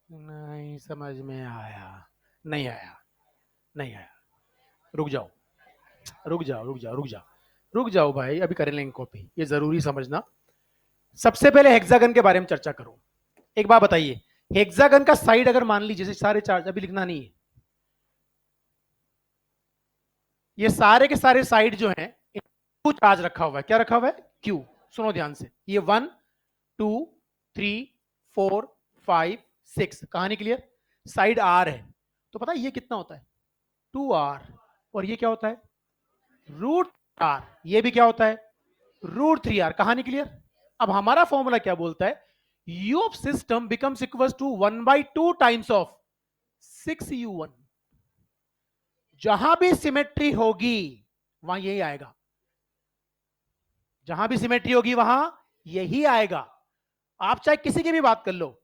नहीं समझ में आया, नहीं आया, नहीं आया, रुक जाओ रुक जाओ रुक जाओ रुक जाओ रुक जाओ भाई, अभी कर लेंगे कॉपी, ये जरूरी समझना। सबसे पहले हेक्सागन के बारे में चर्चा करो। एक बात बताइए, हेक्सागन का साइड अगर मान लीजिए जैसे सारे चार्ज, अभी लिखना नहीं है, ये सारे के सारे साइड जो हैं क्यू चार्ज रखा हुआ है, क्या रखा हुआ है क्यू। सुनो ध्यान से, ये 1 2 3 4 5 6, कहानी क्लियर। साइड आर है तो पता है ये कितना होता है 2r, और ये क्या होता है रूट आर, ये भी क्या होता है √3r, कहानी क्लियर। अब हमारा फॉर्मूला क्या बोलता है, u of system becomes equal to 1/2 times of 6u1। जहां भी सिमेट्री होगी वहां यही आएगा, जहां भी सिमेट्री होगी वहां यही आएगा। आप चाहे किसी की भी बात कर लो,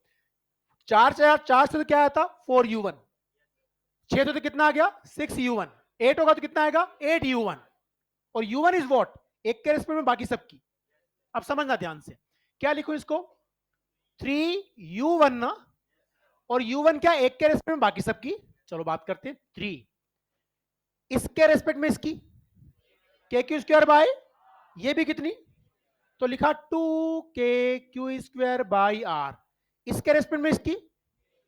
4 से तो क्या आया था 4u1, 6 तो कितना आ गया 6u1, 8 होगा तो कितना आएगा 8u1, और u1 इज वॉट एक के रेस्पेक्ट में बाकी सबकी। अब समझना ध्यान से, क्या लिखूं इसको 3u1 ना, और u1 क्या एक के रेस्पेक्ट में बाकी सबकी। चलो बात करते हैं 3 इसके रेस्पेक्ट में इसकी के क्यू स्क्वायर बाय ये भी कितनी, तो लिखा 2k बाई आर, इसके रेस्पेक्ट में इसकी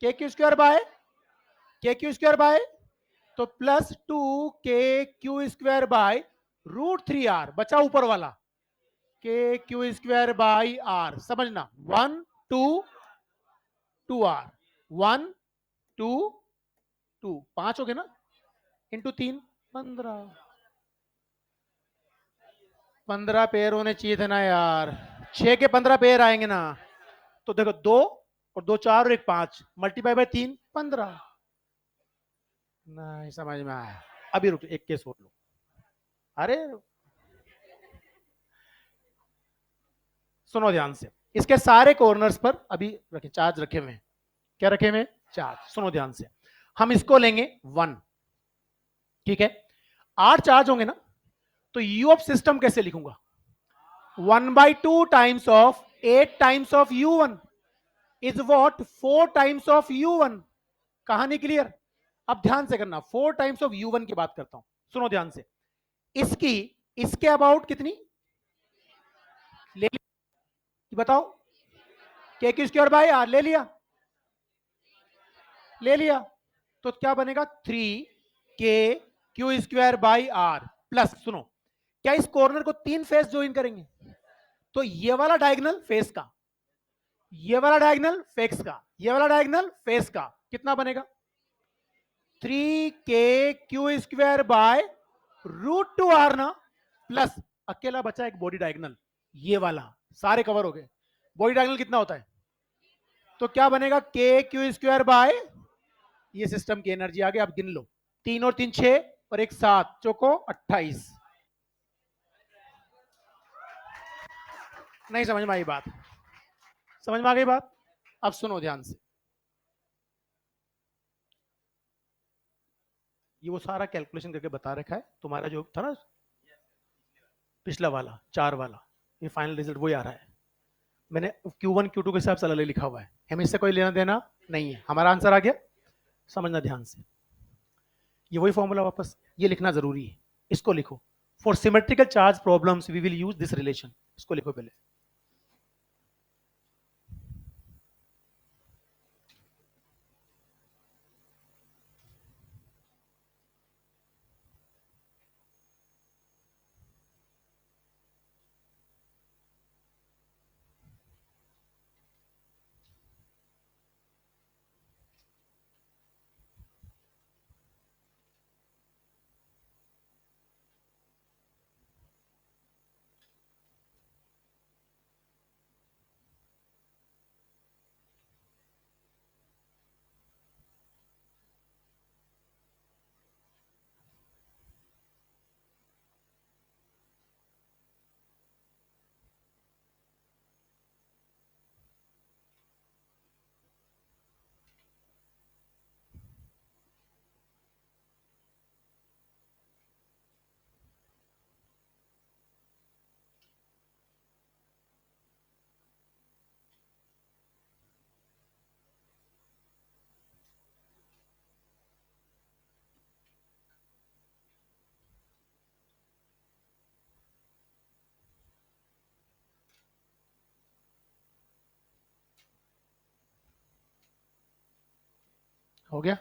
के क्यू स्क्वायर बाय तो प्लस 2k बाय √3r, बचा ऊपर वाला k बाई आर, समझना 1 2 2r 1 2 2 5 हो गए ना, इंटू 3 15 पेयर होने चाहिए थे ना यार, 6 के 15 पेयर आएंगे ना। तो देखो 2 और 2 4 और 1 5 मल्टीप्लाई बाय 3 15। नहीं समझ में आया, अभी रुक एक केस और लो। अरे सुनो ध्यान से, इसके सारे कॉर्नर्स पर अभी रखे चार्ज रखे हुए हैं, क्या रखे हुए चार्ज। सुनो ध्यान से, हम इसको लेंगे 1, ठीक है 8 चार्ज होंगे ना, तो u ऑफ सिस्टम कैसे लिखूंगा 1/2 times of 8 times of u1 is what 4 times of u1, कहानी क्लियर। अब ध्यान से करना, 4 टाइम्स ऑफ u1 की बात करता हूं, सुनो ध्यान से, इसकी इसके अबाउट कितनी ले ली, बताओ K Q square by are ले लिया, ले लिया, तो क्या बनेगा 3k बाई आर प्लस, सुनो क्या इस कॉर्नर को 3 फेस ज्वाइन करेंगे, तो ये वाला डायगोनल फेस का, ये वाला डायगोनल फेस का, ये वाला डायगोनल फेस का, कितना बनेगा 3k बाय √2r ना, प्लस अकेला बचा एक बॉडी डायगोनल, ये वाला, सारे कवर हो गए। बॉडी डायगोनल कितना होता है, तो क्या बनेगा k बाय, ये सिस्टम की एनर्जी आ गई, आप गिन लो 3 और 3 6 और 1 7 चौको 28। नहीं समझ में आई बात, समझ में आ गई बात। अब सुनो ध्यान से, ये वो सारा कैलकुलेशन करके बता रखा है, तुम्हारा जो था ना पिछला वाला 4 वाला, ये फाइनल रिजल्ट वही आ रहा है। मैंने Q1 Q2 के हिसाब से अलग लिखा हुआ है, हमें इससे कोई लेना देना नहीं है। हमारा आंसर आ गया, समझना ध्यान से। ये वही फॉर्मूला वापस, ये लिखना जरूरी है, इसको लिखो। For symmetrical charge problems we will use this relation, इसको लिखो पहले। हो गया।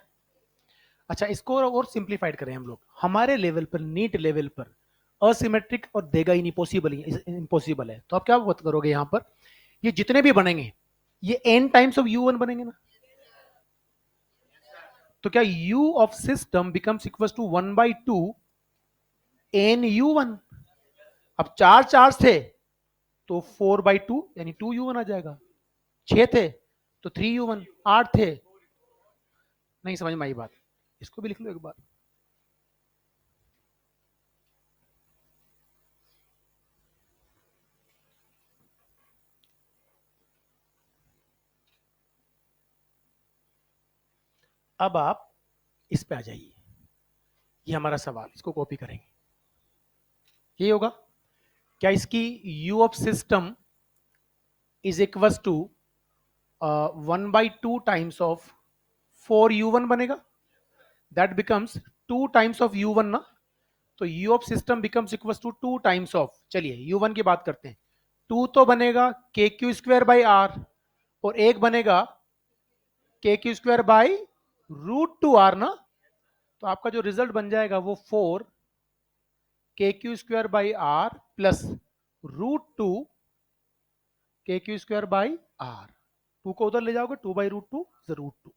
अच्छा, इसको और सिंप्लीफाइड करें हम लोग, हमारे लेवल पर, नीट लेवल पर असिमेट्रिक और देगा ही नहीं, पॉसिबल ही, इम्पॉसिबल है। तो आप क्या बात करोगे यहां पर, ये जितने भी बनेंगे ये n टाइम्स ऑफ u1 बनेंगे ना। तो क्या u of system becomes equal to 1/2 n u1। अब चार चार्ज थे तो 4/2 यानी 2u1 आ जाएगा। 6 थे तो 3u1। 8 थे, नहीं समझ में आई बात, इसको भी लिख लो एक बार। अब आप इस पे आ जाइए, ये हमारा सवाल, इसको कॉपी करेंगे, ये होगा क्या, इसकी u of system is equal to 1/2 times of 4u1 बनेगा, that becomes 2 times of u1 ना। तो u of system becomes equal to 2 times of, चलिए u1 की बात करते हैं, 2 तो बनेगा के क्यू स्क्वायर बाई आर, और एक बनेगा के क्यू स्क्वायर बाई √2r ना। तो आपका जो रिजल्ट बन जाएगा वो 4 K Q square by R plus √2 K Q square by are. 2 को उधर ले जाओगे, 2/√2 √2।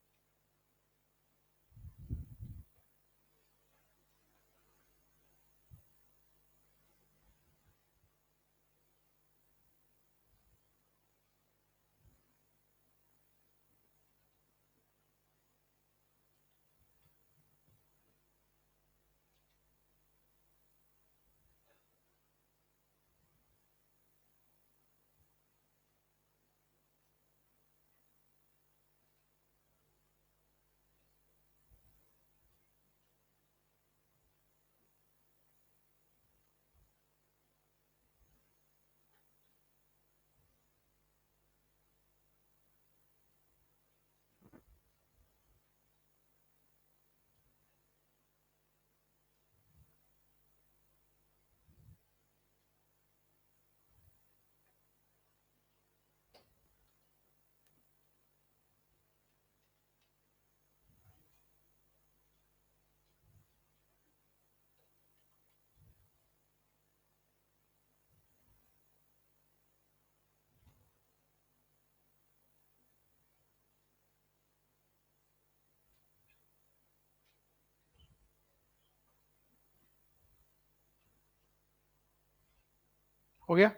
हो गया।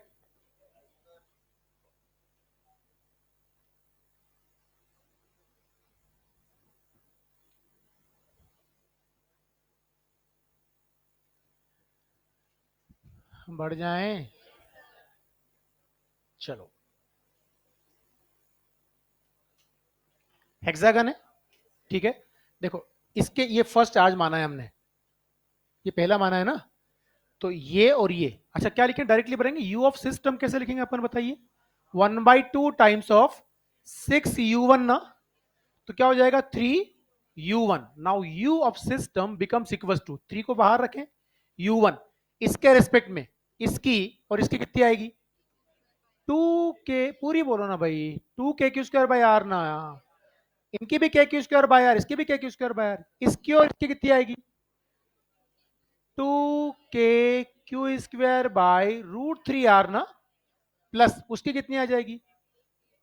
बढ़ जाएं, चलो। हेक्सागन है, ठीक है। देखो, इसके ये फर्स्ट चार्ज माना है हमने, ये पहला माना है ना। तो ये और ये, अच्छा क्या लिखें, डायरेक्टली भरेंगे, u ऑफ सिस्टम कैसे लिखेंगे अपन बताइए। 1/2 टाइम्स ऑफ 6u1 ना, तो क्या हो जाएगा 3u1। Now u of system becomes equal to 3 को बाहर रखें, u1 इसके रेस्पेक्ट में, इसकी और इसकी कितनी आएगी 2k, पूरी बोलो ना भाई, 2k² r ना, इनकी भी k²/r, इसकी भी k²/r, इसकी और इसकी कितनी आएगी 2k²/√3r ना, प्लस उसकी कितनी आ जाएगी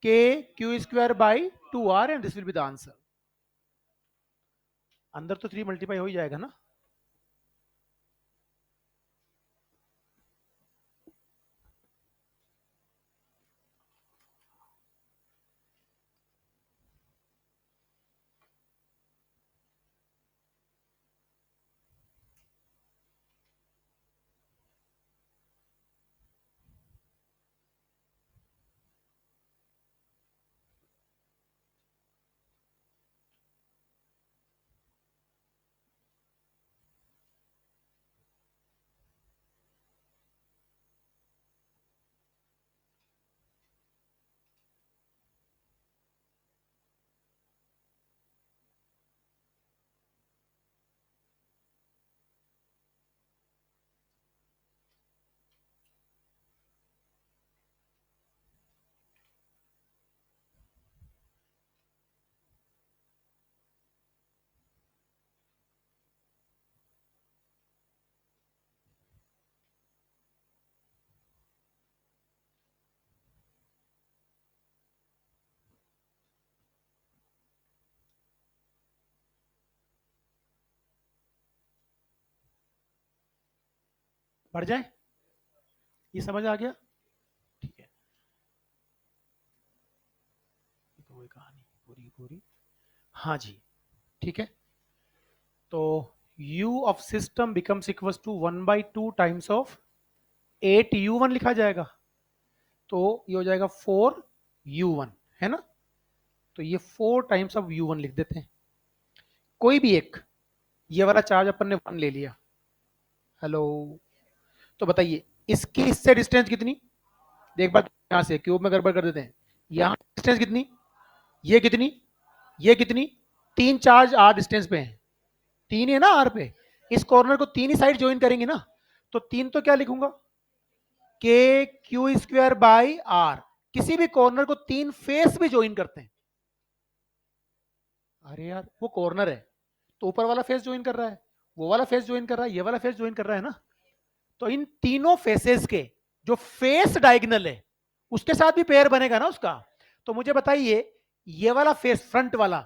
k²/2r, and this will be the answer. अंदर तो 3 मल्टीप्लाई हो ही जाएगा ना। बढ़ जाए, ये समझ आ गया, ठीक है। तो वही कहानी पूरी पूरी, हाँ जी, ठीक है। तो u of system becomes equal to 1/2 times of 8u1 लिखा जाएगा, तो ये हो जाएगा 4u1, है ना। तो ये 4 टाइम्स ऑफ u1 लिख देते हैं। कोई भी एक, ये वाला चार्ज अपन ने 1 ले लिया, हेलो, तो बताइए इसकी इससे डिस्टेंस कितनी, देख बात, यहां से क्यूब में गड़बड़ कर देते हैं, यहां डिस्टेंस कितनी, ये कितनी, ये कितनी, 3 चार्ज आर डिस्टेंस पे हैं, 3 है ना आर पे, इस कॉर्नर को 3 ही साइड ज्वाइन करेंगे ना, तो 3 तो क्या लिखूंगा k²/r, किसी भी कॉर्नर को 3 फेस भी ज्वाइन करते हैं। अरे यार वो कॉर्नर है, तो ऊपर वाला फेस ज्वाइन कर रहा है, वो वाला फेस ज्वाइन कर रहा है, ये वाला फेस ज्वाइन कर रहा है ना, तो इन तीनों फेसेस के जो फेस डायगोनल है उसके साथ भी पेयर बनेगा ना उसका। तो मुझे बताइए ये वाला फेस फ्रंट वाला,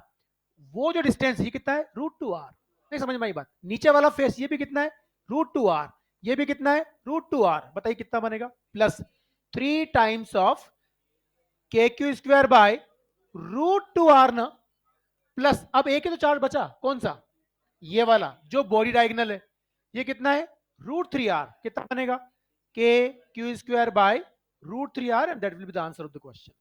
वो जो डिस्टेंस ये कितना है √2r, नहीं समझ में आई बात, नीचे वाला फेस ये भी कितना है √2r, ये भी कितना है √2r, बताइए कितना बनेगा प्लस 3 टाइम्स ऑफ k²/√2r ना, प्लस अब एक ही तो चार्ज बचा कौन सा, ये वाला जो बॉडी डायगोनल है, ये कितना है √3r, कितना बनेगा k²/√3r, and that will be the answer of the question.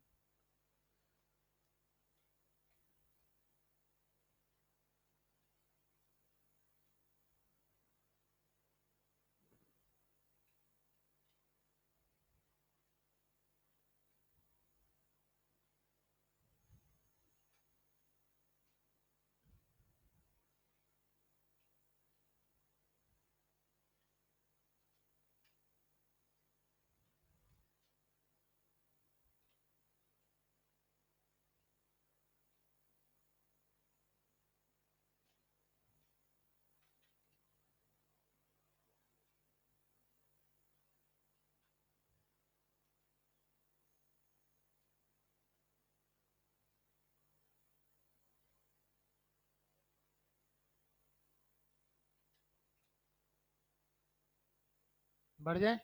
बढ़ जाए,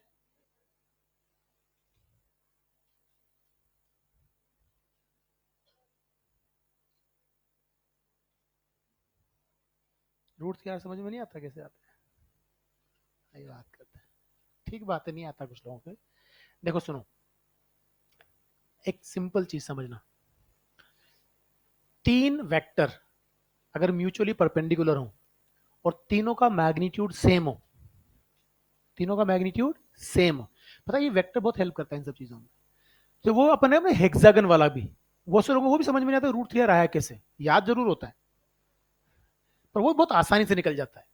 रूट यार समझ में नहीं आता कैसे आता है, ये बात करते हैं, ठीक बात है, नहीं आता कुछ लोगों को। देखो सुनो, एक सिंपल चीज समझना, 3 वेक्टर अगर म्यूचुअली परपेंडिकुलर हो और तीनों का मैग्नीट्यूड सेम हो, तीनों का मैग्नीट्यूड सेम हो, पता है ये वेक्टर बहुत हेल्प करता है इन सब चीजों में। तो वो अपन है हेक्सागन वाला भी, वो से लोगों को वो भी समझ में नहीं आता रूट 3 आया कैसे, याद जरूर होता है पर वो बहुत आसानी से निकल जाता है।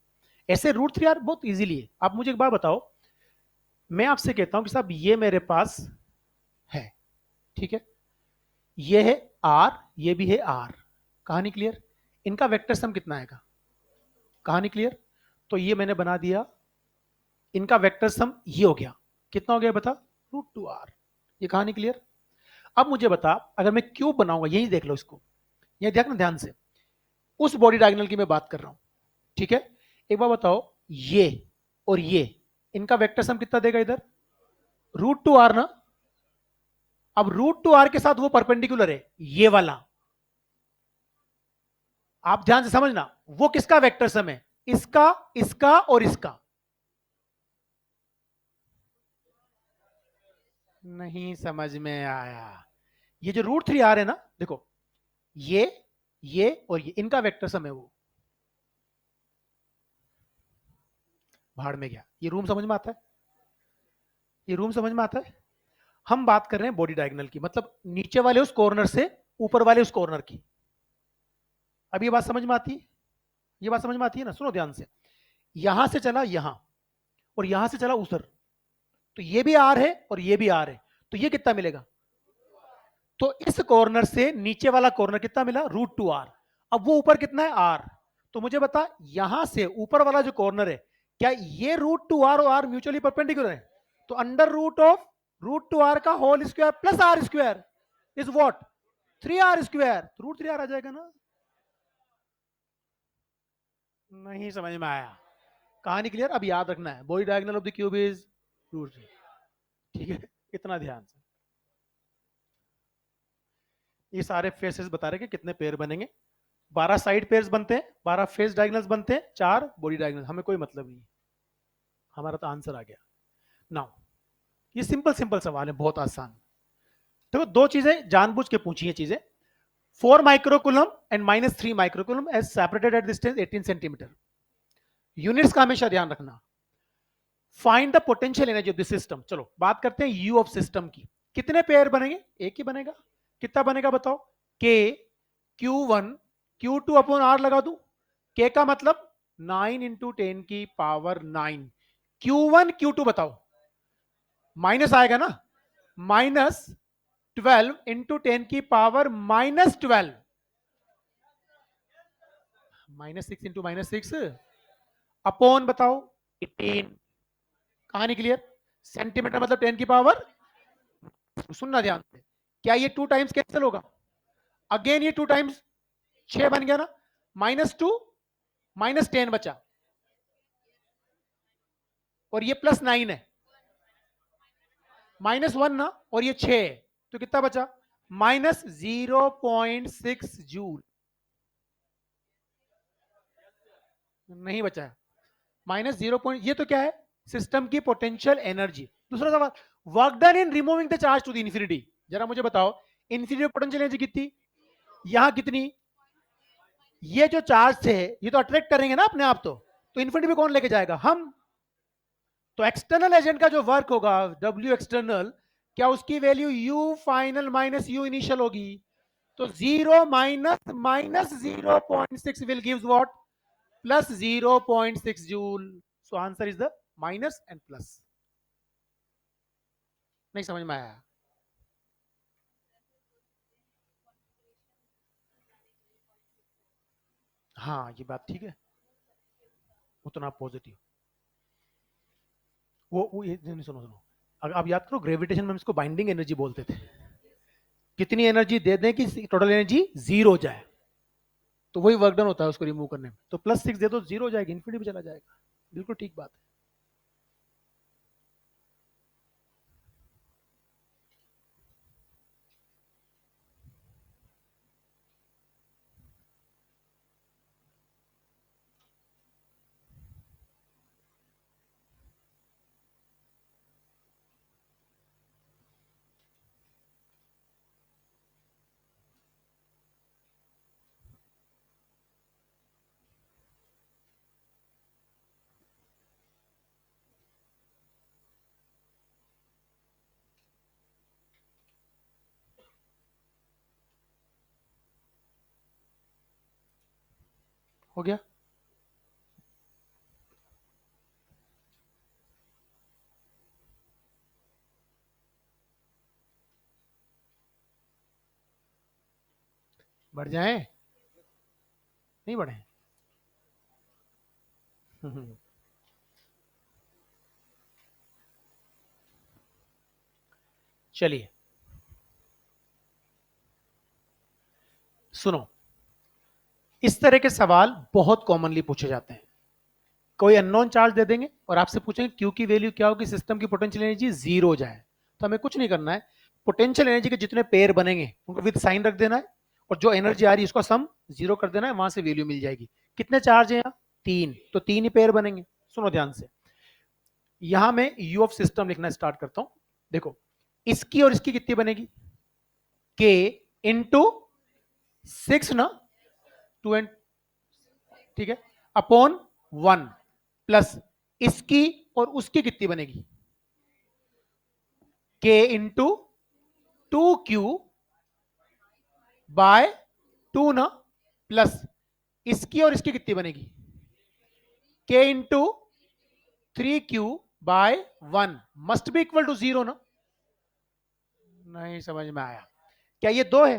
ऐसे रूट 3 बहुत इजीली है। आप मुझे एक बात बताओ, मैं आपसे कहता हूं कि साहब ये मेरे पास है, ठीक है, ये है आर, ये भी है आर, कहानी क्लियर? इनका वेक्टर सम कितना आएगा, कहानी क्लियर? तो ये मैंने बना दिया, इनका वेक्टर सम ये हो गया, कितना हो गया बता, √2r। ये कहानी क्लियर? अब मुझे बता, अगर मैं क्यूब बनाऊंगा, यही देख लो इसको, यही देखना ध्यान से, उस बॉडी डायगोनल की मैं बात कर रहा हूं, ठीक है? एक बार बताओ, ये और ये, इनका वेक्टर सम कितना देगा इधर, √2r ना। अब √2r के साथ वो परपेंडिकुलर है, ये वाला, आप ध्यान से समझना, वो किसका वेक्टर सम है, इसका, इसका और इसका। नहीं समझ में आया? ये जो √3r है ना, देखो, ये और ये इनका वेक्टर सम है, वो भाड़ में गया। ये रूम समझ में आता है, ये रूम समझ में आता है? हम बात कर रहे हैं बॉडी डायगोनल की, मतलब नीचे वाले उस कॉर्नर से ऊपर वाले उस कॉर्नर की। अब ये बात समझ में आती है, ये बात समझ में आती है ना? सुनो ध्यान से, यहां से चला यहां और यहां से चला उधर, तो ये भी आर है और ये भी आर है, तो ये कितना मिलेगा, तो इस कॉर्नर से नीचे वाला कॉर्नर कितना मिला, √2r। अब वो ऊपर कितना है, आर। तो मुझे बता, यहां से ऊपर वाला जो कॉर्नर है, क्या ये √2r और आर म्यूचुअली परपेंडिकुलर है? तो अंडर रूट ऑफ √2r का whole square plus R square is what, 3r square. तो √3r आ जाएगा ना? नहीं समझ में आया? कहानी क्लियर? अब याद रखना है, body diagonal of the cube is √3, ठीक है? इतना ध्यान से, ये सारे फेसेस बता रहे कि कितने पेयर बनेंगे, 12 साइड पेयर्स बनते हैं, 12 फेस डायगोनल्स बनते हैं, 4 बॉडी डायगोनल, हमें कोई मतलब नहीं, हमारा तो आंसर आ गया। नाउ ये सिंपल सिंपल सवाल है, बहुत आसान। देखो, दो चीजें जानबूझ के पूछी है चीजें, 4 microcoulomb and -3 microcoulomb as separated at distance 18 centimetre. Units का हमेशा ध्यान रखना। Find the potential energy of the system. चलो बात करते हैं यू ऑफ सिस्टम की। कितने पेयर बनेंगे, एक ही बनेगा, कितना बनेगा बताओ, के Q1 Q2 अपॉन आर लगा दूं, के का मतलब 9 इंटू 10⁹ Q1 Q2 बताओ, माइनस आएगा ना, -12 इंटू 10⁻⁻12, -6 इंटू -6 अपॉन बताओ 18। कहानी क्लियर? सेंटीमीटर मतलब 10 की पावर, सुनना ध्यान से, क्या ये 2 टाइम्स कैंसिल होगा, अगेन ये 2 टाइम्स 6 बन गया ना, -2 -10 बचा, और ये +9 है, -1 ना, और ये 6 है, तो कितना बचा, -0.6 जूल। नहीं बचा है, -0 पॉइंट, ये तो क्या है, सिस्टम की पोटेंशियल एनर्जी। दूसरा सवाल, work done in removing the charge to the infinity. जरा मुझे बताओ, इन्फिनिटी पोटेंशियल एनर्जी कितनी, यहां कितनी, ये जो चार्ज थे ये तो अट्रैक्ट करेंगे ना अपने आप, तो इन्फिनिटी पे कौन लेके जाएगा, हम। तो एक्सटर्नल एजेंट का जो वर्क होगा W एक्सटर्नल, क्या उसकी value U final minus U initial होगी, तो 0 minus 0.6 will gives what, +0.6 joule. So answer is the minus and plus. नहीं समझ में आया? हाँ ये बात ठीक है, उतना पॉजिटिव, वो ये सुनो सुनो, अगर आप याद करो ग्रेविटेशन में हम इसको बाइंडिंग एनर्जी बोलते थे, कितनी एनर्जी दे दें कि टोटल एनर्जी जीरो हो जाए, तो वही वर्क डन होता है उसको रिमूव करने में। तो +6 दे दो, जीरो हो जाएगा, इन्फिनिटी पे चला जाएगा। बिल्कुल ठीक बात है। हो गया। बढ़ जाए, नहीं बढ़े? चलिए सुनो, इस तरह के सवाल बहुत कॉमनली पूछे जाते हैं। कोई अननोन चार्ज दे देंगे और आपसे पूछेंगे क्यू की वैल्यू क्या होगी, सिस्टम की पोटेंशियल एनर्जी जीरो हो जाए, तो हमें कुछ नहीं करना है। पोटेंशियल एनर्जी के जितने पेयर बनेंगे उनको विद साइन रख देना है, और जो एनर्जी आ रही है उसका सम जीरो कर देना है, वहां से वैल्यू मिल जाएगी। कितने चार्ज है यहाँ? तीन, तो तीन ही पेयर बनेंगे। सुनो ध्यान से, यहां मैं यू ऑफ सिस्टम लिखना स्टार्ट करता हूं। देखो, इसकी और इसकी कितनी बनेगी? के इंटू सिक्स ना, टू एंड, ठीक है, अपॉन वन, प्लस इसकी और उसकी कितनी बनेगी? K into two Q by two ना, प्लस इसकी और इसकी कितनी बनेगी? K into three Q by one, must be equal to zero ना। नहीं समझ में आया? क्या ये दो है?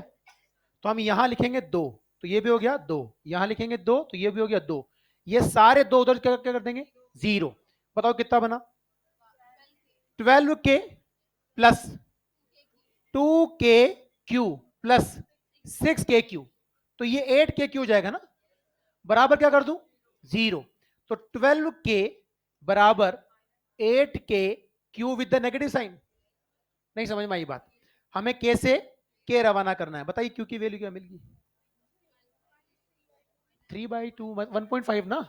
तो हम यहां लिखेंगे दो, तो ये भी हो गया दो, यहां लिखेंगे दो, तो ये भी हो गया दो। ये सारे दो उधर क्या क्या कर देंगे? जीरो। बताओ कितना बना? 12 के प्लस 2 के क्यू प्लस 6 के क्यू, तो ये 8 के क्यू जाएगा ना, बराबर क्या कर दूं? जीरो। तो 12 के बराबर 8 K Q with the negative sign. नहीं समझ में आई बात? हमें के से के रवाना करना है। बताइए क्यू की वैल्यू क्या मिलेगी? 3/2, 1.5 ना,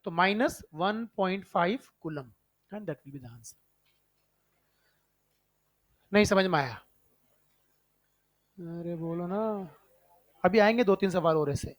तो minus 1.5 coulomb, and that will be the answer. नहीं समझ में आया? अरे बोलो ना, अभी आएंगे दो तीन सवाल और ऐसे।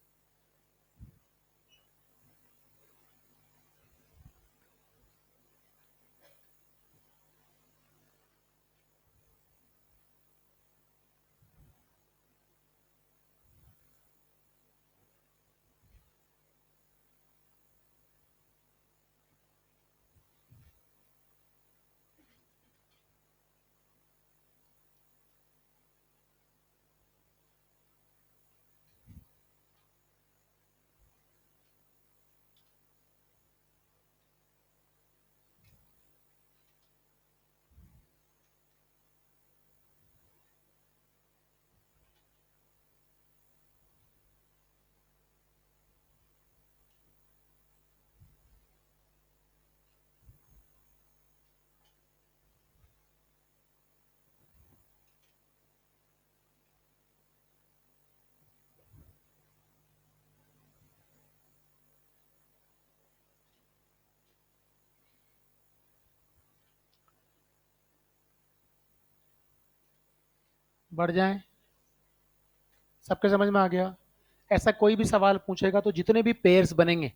बढ़ जाएं, सबके समझ में आ गया? ऐसा कोई भी सवाल पूछेगा तो जितने भी पेयर्स बनेंगे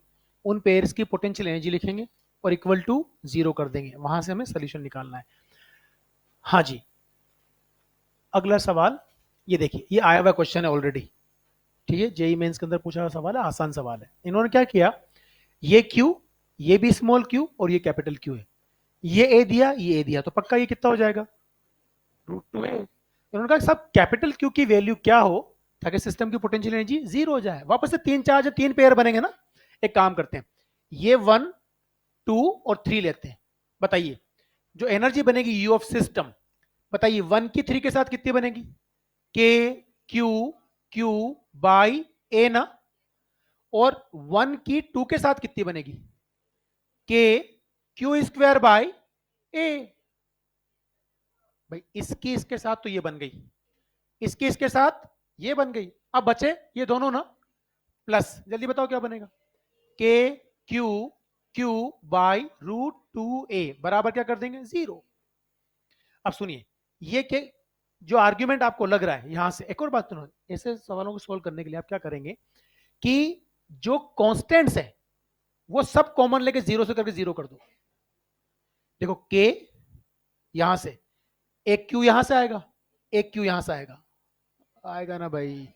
उन पेयर्स की पोटेंशियल एनर्जी लिखेंगे और इक्वल टू जीरो कर देंगे, वहां से हमें सोल्यूशन निकालना है। हाँ जी, अगला सवाल ये देखिए, ये आया हुआ क्वेश्चन है ऑलरेडी, ठीक है, जेई मेंस के अंदर पूछा हुआ सवाल है, आसान सवाल है। इन्होंने क्या किया, ये क्यू, ये भी स्मॉल क्यू और ये कैपिटल क्यू है, ये ए दिया, ये ए दिया, तो पक्का ये कितना हो जाएगा? √2a। इन्होंने कहा सब कैपिटल क्यू की वैल्यू क्या हो ताकि सिस्टम की पोटेंशियल एनर्जी जीरो हो जाए। वापस से तीन चार्ज, तीन पेयर बनेंगे ना, एक काम करते हैं, ये 1, 2 और 3 लेते हैं। बताइए जो एनर्जी बनेगी यू ऑफ सिस्टम, बताइए 1 की 3 के साथ कितनी बनेगी? के क्यू क्यू बाई ए ना, और 1 की 2 के साथ कितनी बनेगी? के क्यू स्क्वायर बाई ए। भाई इसकी इसके साथ तो ये बन गई, इसके इसके साथ ये बन गई, अब बचे ये दोनों ना, प्लस जल्दी बताओ क्या बनेगा? के क्यू क्यू बाई √2a बराबर क्या कर देंगे? जीरो। अब सुनिए, ये के जो आर्ग्यूमेंट आपको लग रहा है यहां से, एक और बात सुनो, ऐसे सवालों को सोल्व करने के लिए आप क्या करेंगे कि जो कॉन्स्टेंट्स है वो सब कॉमन लेके जीरो से करके जीरो कर दो। देखो के यहां से, एक क्यू यहां से आएगा, एक क्यू यहां से आएगा, आएगा ना भाई?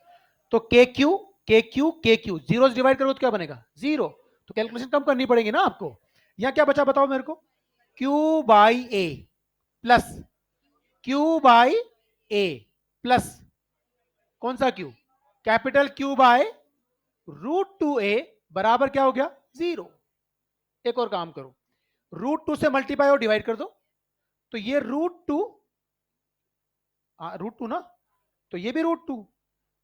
तो के क्यू के क्यू जीरो से डिवाइड करोगे तो क्या बनेगा? जीरो। तो कैलकुलेशन कम करनी पड़ेगी ना आपको। यहां क्या बचा बताओ मेरे को? Q by A plus Q by A plus कौन सा Q? Capital Q by √2a बराबर क्या हो गया? जीरो। एक और काम करो, √2 से मल्टीप्लाई और डिवाइड कर दो, तो ये √2 ना, तो ये भी √2,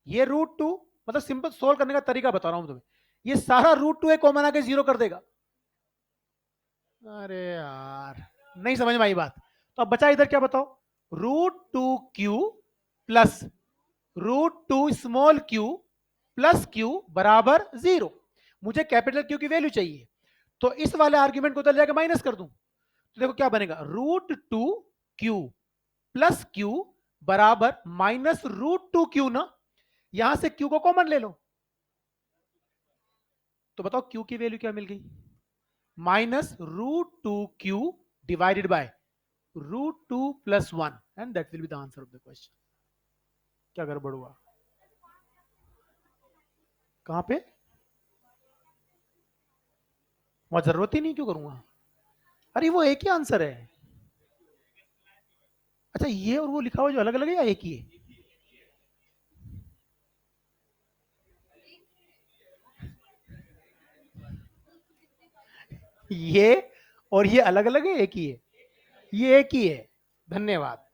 ये √2, मतलब सिंपल सोल्व करने का तरीका बता रहा हूं तुम्हें। ये सारा √2 कॉमन आके जीरो कर देगा। अरे यार, नहीं समझ में आई बात। तो अब बचा इधर क्या बताओ? √2q प्लस √2 प्लस q बराबर जीरो। मुझे कैपिटल क्यू की वैल्यू चाहिए, तो इस वाले आर्ग्यूमेंट को उधर जाकर माइनस कर दूं, तो देखो क्या बनेगा? √2q प्लस q बराबर -√2q ना, यहां से q को कॉमन ले लो, तो बताओ q की वैल्यू क्या मिल गई? -√2q divided by √2 plus 1, and that will be the answer of the question. क्या गड़बड़ हुआ? कहां पे? वहां जरूरत ही नहीं, क्यों करूंगा? अरे वो एक ही आंसर है। अच्छा, ये और वो लिखा हुआ जो अलग अलग है या एक ही है? ये और ये अलग अलग है, एक ही है? ये एक ही है। धन्यवाद।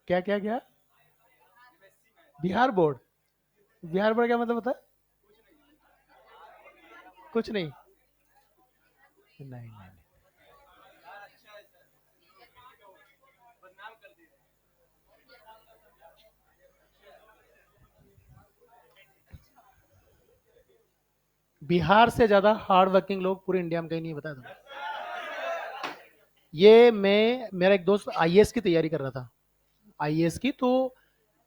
क्या क्या क्या? बिहार बोर्ड? बिहार बोर्ड क्या मतलब होता है? कुछ नहीं, नहीं नहीं, नहीं। बिहार से ज्यादा हार्ड वर्किंग लोग पूरे इंडिया में कहीं नहीं, बता दूं। ये मेरा एक दोस्त आईएएस की तैयारी कर रहा था, आईएएस की, तो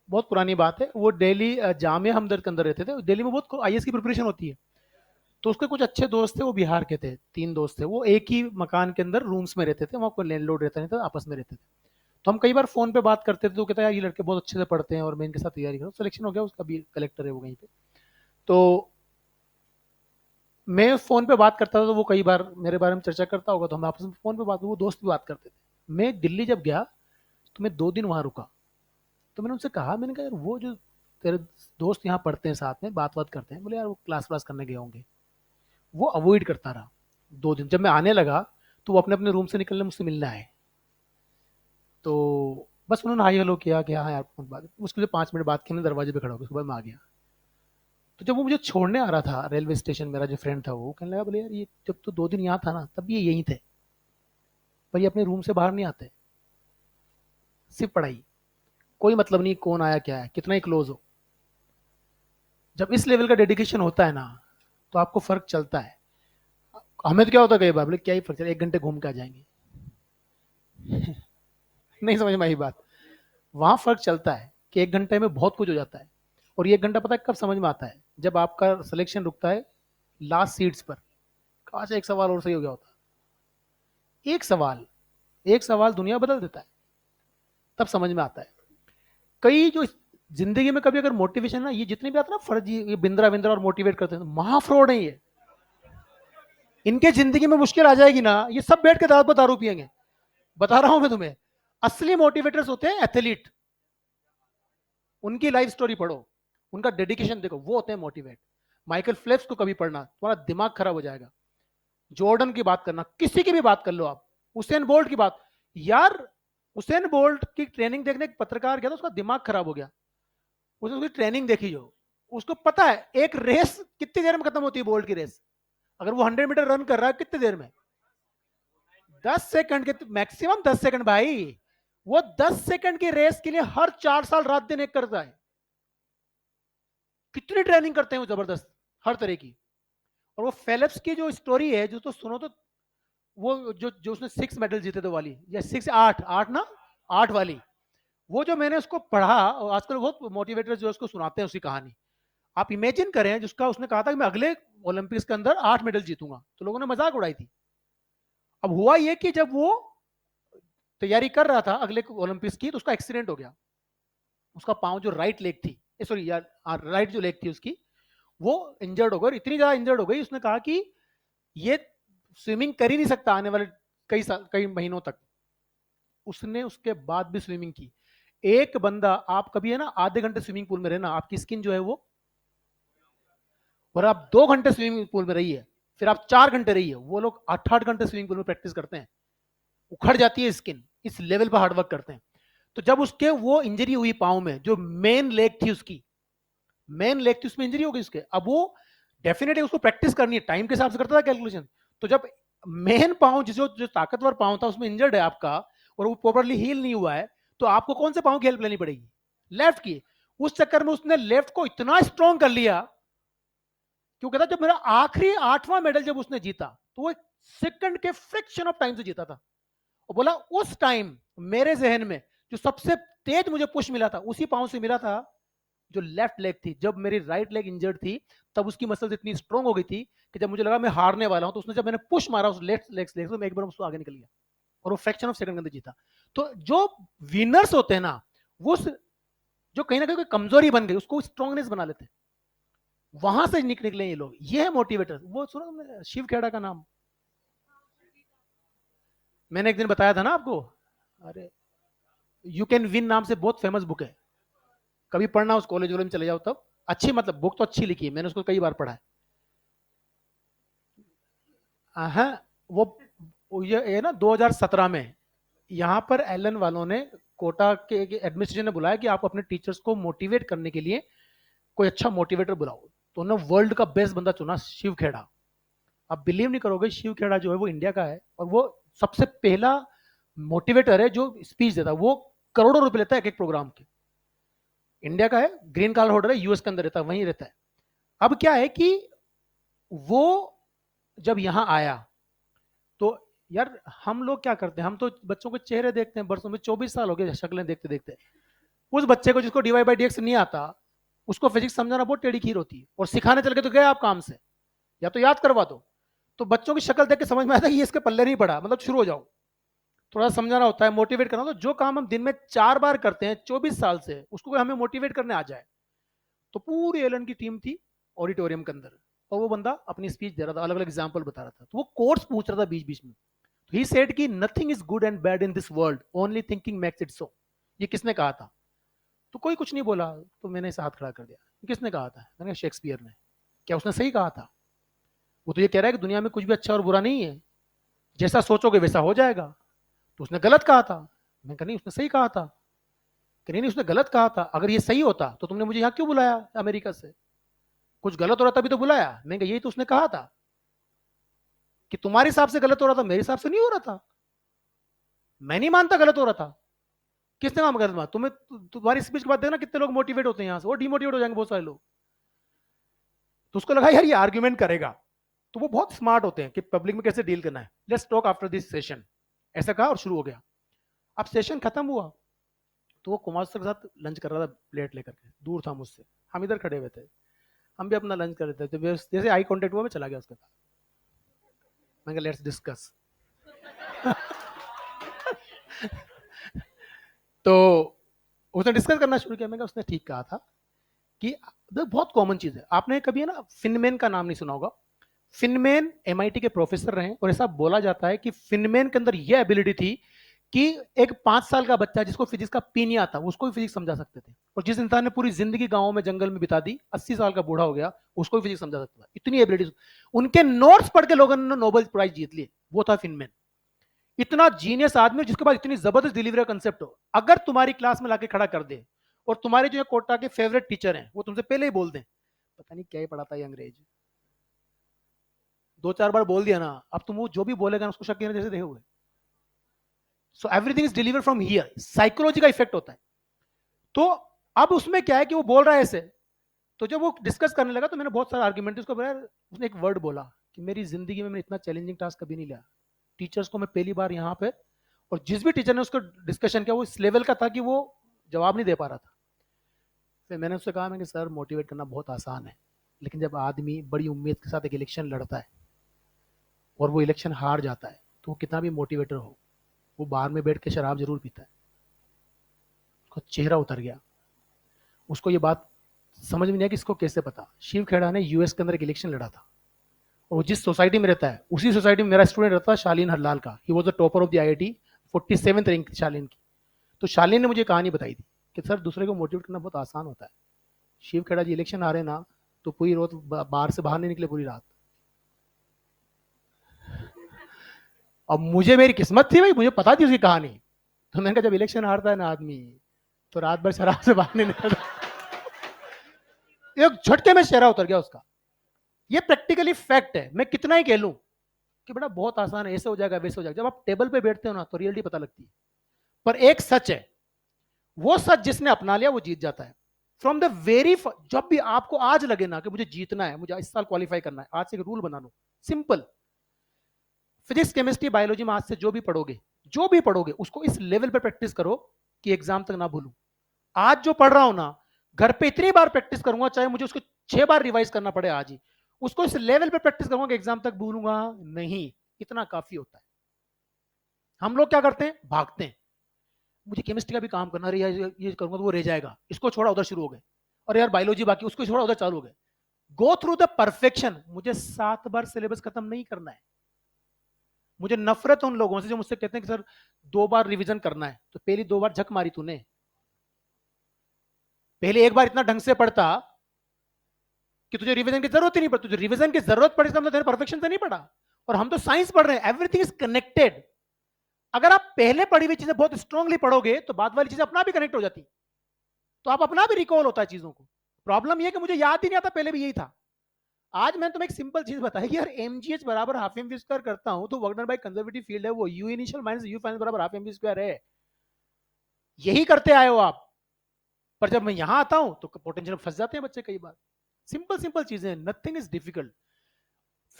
बहुत पुरानी बात है, वो दिल्ली जामिया हमदर्द के अंदर रहते थे। दिल्ली में बहुत आईएएस की प्रिपरेशन होती है। तो उसके कुछ अच्छे दोस्त थे, वो बिहार के थे, 3 दोस्त थे, वो एक ही मकान के अंदर रूम्स में रहते थे, वहाँ कोई लैंडलॉर्ड रहता नहीं था, आपस में रहते थे। तो हम कई बार फोन पे बात करते थे, तो कहता है यार ये लड़के बहुत अच्छे से पढ़ते हैं और मैं इनके साथ तैयारी करूँ, सिलेक्शन हो गया उसका भी, कलेक्टर है वो कहीं पे। तो मैं फोन पे बात करता था, तो वो कई बार मेरे बारे में चर्चा करता होगा, तो हम आपस में फोन पे बात, वो दोस्त भी बात करते थे। मैं दिल्ली जब गया तो मैं 2 दिन वहां रुका, तो मैंने उनसे कहा, मैंने कहा यार वो जो तेरे दोस्त यहाँ पढ़ते हैं साथ में, बात बात करते हैं, बोले यार वो क्लास व्लास करने गए होंगे। वो अवॉइड करता रहा 2 दिन। जब मैं आने लगा तो वो अपने अपने रूम से निकलने मुझसे मिलने आए, तो बस उन्होंने हाई हेलो किया कि हाँ यार कौन बात है। उसके 5 मिनट बाद के मैं दरवाजे पे खड़ा हो गया, उसके बाद मैं आ गया। तो जब वो मुझे छोड़ने आ रहा था रेलवे स्टेशन, मेरा जो फ्रेंड था वो कहने लगा, बोले यार ये जब तो 2 दिन यहाँ था ना, तब ये यहीं थे, पर ये अपने रूम से बाहर नहीं आते, सिर्फ पढ़ाई, कोई मतलब नहीं कौन आया क्या है, कितना ही क्लोज हो। जब इस लेवल का डेडिकेशन होता है ना, तो आपको फर्क चलता है। हमें तो क्या होता है कई बार, बोले क्या ही फर्क चला, 1 घंटे घूम के आ जाएंगे। नहीं समझ में आई बात। वहां फर्क चलता है कि 1 घंटे में बहुत कुछ हो जाता है। और ये 1 घंटा पता है कब समझ में आता है? जब आपका सिलेक्शन रुकता है लास्ट सीट्स पर, काश एक सवाल और सही हो गया होता। एक सवाल, एक सवाल दुनिया बदल देता है, तब समझ में आता है। कई जो जिंदगी में कभी अगर मोटिवेशन ना, ये जितने भी आते हैं ना फर्जी, ये बिंद्रा बिंद्रा और मोटिवेट करते हैं, महा फ्रॉड है ये। इनके जिंदगी में मुश्किल आ जाएगी ना, ये सब बैठ के दारू पर दारू पियेंगे। बता रहा हूं मैं तुम्हें। असली मोटिवेटर्स होते हैं एथलीट, उनकी लाइफ स्टोरी पढ़ो, उनका डेडिकेशन देखो, वो होते हैं मोटिवेट। माइकल फेल्प्स को कभी पढ़ना, तुम्हारा दिमाग खराब हो जाएगा। जॉर्डन की बात करना, किसी की भी बात कर लो आप, उसेन बोल्ट की बात। यार उसेन बोल्ट की ट्रेनिंग देखने एक पत्रकार गया था, उसका दिमाग खराब हो गया। उसने उसकी ट्रेनिंग देखी, जो उसको पता है एक रेस कितनी देर में खत्म होती है, बोल्ट की रेस। अगर वो 100 मीटर रन कर रहा है कितनी देर में? 10 सेकंड के, मैक्सिमम 10 सेकंड भाई। वो 10 सेकंड की रेस के लिए हर 4 साल रात दिन एक करता है। कितनी ट्रेनिंग करते हैं वो, जबरदस्त, हर तरह की। और वो फेलिप्स की जो स्टोरी है, जो तो सुनो तो, वो जो जो उसने 6 मेडल जीते थे वाली, या 6 8 8 ना, 8 वाली, वो जो मैंने उसको पढ़ा, और आजकल बहुत मोटिवेटर जो उसको सुनाते हैं उसकी कहानी। आप इमेजिन करें, जिसका उसने कहा था कि मैं अगले ओलंपिक्स के अंदर 8 मेडल जीतूंगा, तो लोगों ने मजाक उड़ाई थी। अब हुआ ये कि जब वो तैयारी कर रहा था अगले ओलंपिक्स की, तो उसका एक्सीडेंट हो गया। उसका पाँव जो राइट लेग थी, सॉरी यार, राइट जो लेग थी उसकी, वो इंजर्ड हो गई। इतनी ज्यादा इंजर्ड हो गई, उसने कहा कि ये स्विमिंग कर ही नहीं सकता आने वाले कई साल, कई महीनों तक। उसने उसके बाद भी स्विमिंग की। एक बंदा, आप कभी है ना आधे घंटे स्विमिंग पूल में रहना, आपकी स्किन जो है वो, और आप 2 घंटे स्विमिंग पूल में रहिए, फिर आप 4 घंटे रहिए, वो लोग 8-8 घंटे स्विमिंग पूल में प्रैक्टिस करते हैं, उखड़ जाती है स्किन, इस लेवल पर हार्डवर्क करते हैं। तो जब उसके वो इंजरी हुई पाँव में, जो मेन लेग थी उसकी, मेन लेग थी, उसमें इंजरी हो गई उसके, अब वो डेफिनेटली उसको प्रैक्टिस करनी है, टाइम के हिसाब से करता था कैलकुलेशन। तो जब मेन पाँव, जिसको जो ताकतवर पाँव था उसमें इंजर्ड है आपका, और वो प्रॉपरली हील नहीं हुआ है, तो आपको कौन से पाँव की हेल्प लेनी पड़ेगी? लेफ्ट की। उस चक्कर में उसने लेफ्ट को इतना स्ट्रॉन्ग कर लिया, क्यों कहता जब मेरा आखिरी 8वां मेडल जब उसने जीता, तो वो सेकंड के फ्रैक्शन ऑफ टाइम से जीता था। और बोला उस टाइम मेरे जहन में जो सबसे तेज मुझे पुश मिला था, उसी पाँव से मिला था, जो लेफ्ट लेग थी। जब मेरी राइट लेग इंजर्ड थी, तब उसकी मसल्स इतनी स्ट्रांग हो गई थी कि जब मुझे लगा मैं हारने वाला हूं, तो उसने जब मैंने पुश मारा उस लेफ्ट लेग से, तो मैं एक बार उसको आगे निकल गया, और वो फ्रैक्शन ऑफ सेकंड के अंदर जीता। तो जो विनर्स होते हैं ना, वो जो कहीं ना कहीं कमजोरी बन गई, उसको स्ट्रांगनेस बना लेते हैं। वहां से निकले ये लोग, ये है मोटिवेटर। वो सुनो शिव खेड़ा का नाम, मैंने एक दिन बताया था ना आपको। अरे, यू कैन विन नाम से बहुत फेमस बुक है, कभी पढ़ना, उस कॉलेज में चले जाओ तब। अच्छी, मतलब बुक तो अच्छी लिखी है, मैंने उसको कई बार पढ़ा है। हाँ, वो ये ना 2017 में यहाँ पर एलन वालों ने, कोटा के एडमिनिस्ट्रेशन ने बुलाया कि आप अपने टीचर्स को मोटिवेट करने के लिए कोई अच्छा मोटिवेटर बुलाओ। तो उन्होंने वर्ल्ड का बेस्ट बंदा चुना, शिव खेड़ा। आप बिलीव नहीं करोगे, शिव खेड़ा जो है वो इंडिया का है, और वो सबसे पहला मोटिवेटर है जो स्पीच देता है। वो करोड़ों रुपए लेता है एक एक प्रोग्राम के। इंडिया का है, ग्रीन कार्ड होल्डर है, यूएस के अंदर रहता है, वहीं रहता है। अब क्या है कि वो जब यहां आया, तो यार हम लोग क्या करते हैं, हम तो बच्चों के चेहरे देखते हैं, बरसों में 24 साल हो गए शक्लें देखते देखते। उस बच्चे को जिसको डीवाई बाई डी एक्स नहीं आता, उसको फिजिक्स समझाना बहुत टेढ़ी खीर होती है, और सिखाने चल के तो गए आप काम से, या तो याद करवा दो। तो बच्चों की शक्ल देख के समझ में आता है कि ये इसके पल्ले नहीं पड़ा, मतलब शुरू हो जाओ। थोड़ा समझाना होता है, मोटिवेट करना। तो जो काम हम दिन में 4 बार करते हैं 24 साल से, उसको हमें मोटिवेट करने आ जाए। तो पूरी एलन की टीम थी ऑडिटोरियम के अंदर, और वो बंदा अपनी स्पीच दे रहा था, अलग अलग एग्जाम्पल बता रहा था। तो वो कोर्स पूछ रहा था बीच बीच में। तो ही सेड कि nothing is good and bad in this world, only thinking makes it so. ये किसने कहा था? तो कोई कुछ नहीं बोला, तो मैंने इसे हाथ खड़ा कर दिया। किसने कहा था? मैंने कहा शेक्सपियर ने। क्या उसने सही कहा था? वो तो ये कह रहा है कि दुनिया में कुछ भी अच्छा और बुरा नहीं है, जैसा सोचोगे वैसा हो जाएगा। तो उसने गलत कहा था। मैंने कहा नहीं, उसने सही कहा था। कि नहीं नहीं, उसने गलत कहा था। अगर ये सही होता तो तुमने मुझे यहाँ क्यों बुलाया अमेरिका से? कुछ गलत हो रहा था तभी तो बुलाया। मैंने कहा यही तो उसने कहा था, कि तुम्हारे हिसाब से गलत हो रहा था, मेरे हिसाब से नहीं हो रहा था। मैं नहीं मानता गलत हो रहा था। किसने काम गलत माना तुम्हें? तुम्हारी स्पीच के बाद देखना कितने लोग मोटिवेट होते हैं यहाँ से, वो डिमोटिवेट हो जाएंगे बहुत सारे लोग। तो उसको लगा यार ये आर्ग्यूमेंट करेगा। तो वो बहुत स्मार्ट होते हैं कि पब्लिक में कैसे डील करना है। Let's talk after this session, ऐसा कहा और शुरू हो गया। अब सेशन खत्म हुआ, तो वो कुमार सर के साथ लंच कर रहा था प्लेट लेकर के, दूर था मुझसे। हम इधर खड़े हुए थे, हम भी अपना लंच कर रहे थे। तो जैसे आई कांटेक्ट हुआ, मैं चला गया उसके पास। मैं लेट्स डिस्कस। तो उसने डिस्कस करना शुरू किया। मैंने उसने ठीक कहा था कि बहुत कॉमन चीज है, आपने कभी है ना फिनमैन का नाम नहीं सुना होगा। फिनमैन एमआईटी के प्रोफेसर रहे, और ऐसा बोला जाता है कि फिनमैन के अंदर यह एबिलिटी थी कि एक 5 साल का बच्चा जिसको फिजिक्स का पी नहीं आता, उसको भी फिजिक्स समझा सकते थे। और जिस इंसान ने पूरी जिंदगी गांव में जंगल में बिता दी, 80 साल का बूढ़ा हो गया, उसको भी फिजिक्स समझा सकता था। इतनी एबिलिटी, उनके नोट्स पढ़ के लोगों ने नोबेल प्राइज जीत लिए। वो था फिनमैन। इतना जीनियस आदमी जिसके पास इतनी जबरदस्त डिलीवरी कंसेप्ट हो, अगर तुम्हारी क्लास में लाके खड़ा कर दे, और तुम्हारे जो कोटा के फेवरेट टीचर हैं वो तुमसे पहले ही बोल दें पता नहीं क्या ही पढ़ाता है अंग्रेज, 2-4 बार बोल दिया ना, अब तुम वो जो भी बोलेगा ना उसको शक जैसे देखे हुए। So everything is deliver from here, psychology का इफेक्ट होता है। तो अब उसमें क्या है कि वो बोल रहा है ऐसे। तो जब वो डिस्कस करने लगा, तो मैंने बहुत सारा आर्ग्यूमेंट उसको बोला। उसने एक वर्ड बोला कि मेरी जिंदगी में मैंने इतना चैलेंजिंग टास्क कभी नहीं लिया, टीचर्स को मैं पहली बार यहाँ पे, और जिस भी टीचर ने उसको डिस्कशन किया वो इस लेवल का था कि वो जवाब नहीं दे पा रहा था। फिर मैंने उससे कहा, मैं कि सर मोटिवेट करना बहुत आसान है, लेकिन जब आदमी बड़ी उम्मीद के साथ एक इलेक्शन लड़ता है और वो इलेक्शन हार जाता है, तो वो कितना भी मोटिवेटर हो, वो बार में बैठ के शराब जरूर पीता है। उसका चेहरा उतर गया, उसको ये बात समझ में नहीं आया कि इसको कैसे पता। शिव खेड़ा ने यूएस के अंदर एक इलेक्शन लड़ा था, और जिस सोसाइटी में रहता है उसी सोसाइटी में मेरा स्टूडेंट रहता है शालीन हरलाल का। He was the topper of the IIT, 47th rank Shaleen की। तो शालीन ने मुझे कहानी बताई थी कि सर दूसरे को मोटिवेट करना बहुत आसान होता है। शिव खेड़ा जी इलेक्शन आ रहे ना, तो पूरी रात बाहर से बाहर नहीं निकले पूरी रात। अब मुझे मेरी किस्मत थी भाई, मुझे पता थी उसकी कहानी। तो मैंने कहा जब इलेक्शन हारता है ना आदमी, तो रात भर शराब से बाहर नहीं निकलता। एक झटके में चेहरा उतर गया उसका। ये प्रैक्टिकली फैक्ट है। मैं कितना ही कह लूं कि बेटा बहुत आसान है, ऐसे हो जाएगा वैसे हो जाएगा, जब आप टेबल पे बैठते हो ना तो रियलिटी पता लगती है। पर एक सच है, वो सच जिसने अपना लिया वो जीत जाता है। फ्रॉम द वेरी, जब भी आपको आज लगे ना कि मुझे जीतना है, मुझे इस साल क्वालिफाई करना है, आज से एक रूल बना लो सिंपल। फिजिक्स केमिस्ट्री बायोलॉजी में आज से जो भी पढ़ोगे उसको इस लेवल पर प्रैक्टिस करो कि एग्जाम तक ना भूलूं। आज जो पढ़ रहा हूं ना, घर पे इतनी बार प्रैक्टिस करूंगा, चाहे मुझे उसको 6 बार रिवाइज करना पड़े, आज ही उसको इस लेवल पे प्रैक्टिस करूंगा कि एग्जाम तक भूलूंगा नहीं। इतना काफी होता है। हम लोग क्या करते हैं, भागते हैं। मुझे केमिस्ट्री का भी काम करना, ये करूंगा तो वो रह जाएगा, इसको छोड़ा उधर शुरू हो गए। और यार बायोलॉजी बाकी, उसको छोड़ा उधर चालू हो गए। Go through the perfection. मुझे 7 बार सिलेबस खत्म नहीं करना है। मुझे नफरत उन लोगों से जो मुझसे कहते हैं कि सर 2 बार रिवीजन करना है। तो पहली 2 बार झक मारी तूने, पहले एक बार इतना ढंग से पढ़ता कि तुझे रिवीजन की जरूरत ही नहीं पड़ती। तुझे रिवीजन की जरूरत पड़ी तो तेरे परफेक्शन से नहीं पढ़ा। और हम तो साइंस पढ़ रहे हैं, एवरीथिंग इज कनेक्टेड। अगर आप पहले पढ़ी हुई चीजें बहुत स्ट्रांगली पढ़ोगे तो बाद वाली चीजें अपना भी कनेक्ट हो जाती, तो आप अपना भी रिकॉल होता है चीजों को। प्रॉब्लम यह कि मुझे याद ही नहीं आता, पहले भी यही था। आज मैंने तुम्हें एक सिंपल चीज बताई कि यार mgh बराबर हाफ एम वी स्क्वायर करता हूं तो वर्गडन बाय कंजर्वेटिव फील्ड है, वो u initial minus u final बराबर हाफ एम वी स्क्वायर है। यही करते आए हो आप। पर जब मैं यहां आता हूं तो पोटेंशियल फंस जाते हैं बच्चे कई बार। सिंपल सिंपल चीजें, नथिंग इज डिफिकल्ट।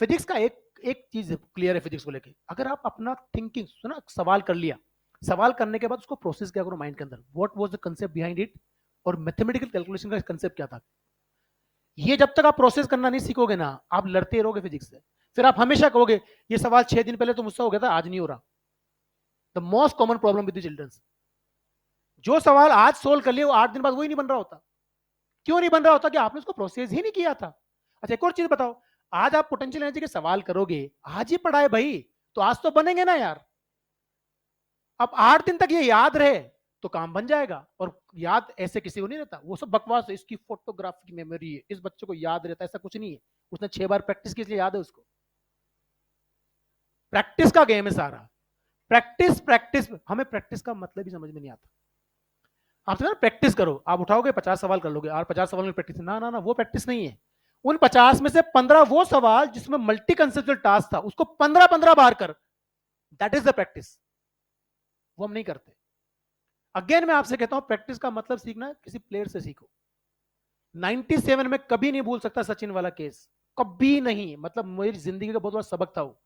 फिजिक्स का एक चीज क्लियर है फिजिक्स को लेके, अगर आप अपना थिंकिंग सुना, सवाल कर लिया, सवाल करने के बाद उसको प्रोसेस क्या करो माइंड के अंदर, what was the concept behind it, और मैथमेटिकल कैलकुलेशन का कांसेप्ट क्या था। ये जब तक आप प्रोसेस करना नहीं सीखोगे ना, आप लड़ते रहोगे फिजिक्स से। फिर आप हमेशा कहोगे ये सवाल 6 दिन पहले तो मुझसे हो गया था, आज नहीं हो रहा। The most common problem with the childrens, जो सवाल आज सोल्व कर लिया वो 8 दिन बाद वही नहीं बन रहा होता। क्यों नहीं बन रहा होता? कि आपने उसको प्रोसेस ही नहीं किया था। अच्छा एक और चीज बताओ, आज आप पोटेंशियल एनर्जी के सवाल करोगे, आज ही पढ़ाए भाई, तो आज तो बनेंगे ना यार। अब 8 दिन तक ये याद रहे तो काम बन जाएगा। और याद ऐसे किसी को नहीं रहता, वो सब बकवास है, इसकी फोटोग्राफी की मेमोरी है, इस बच्चे को याद रहता है, ऐसा कुछ नहीं है। उसने 6 बार प्रैक्टिस की इसलिए याद है उसको। प्रैक्टिस का गेम है सारा। प्रैक्टिस प्रैक्टिस, हमें प्रैक्टिस का मतलब ही समझ में नहीं आता। आप ना प्रैक्टिस करो, आप उठाओगे 50 सवाल कर लोगे और 50 सवाल में प्रैक्टिस, ना ना ना, वो प्रैक्टिस नहीं है। उन 50 में से 15 वो सवाल जिसमें मल्टी कंसेप्चुअल टास्क था, उसको 15-15 बार कर, दैट इज द प्रैक्टिस। वो हम नहीं करते। अगेन मैं आपसे कहता हूं, प्रैक्टिस का मतलब सीखना है, किसी प्लेयर से सीखो। 97 में कभी नहीं भूल सकता सचिन वाला केस, कभी नहीं। मतलब मेरी जिंदगी का बहुत बड़ा सबक था वो।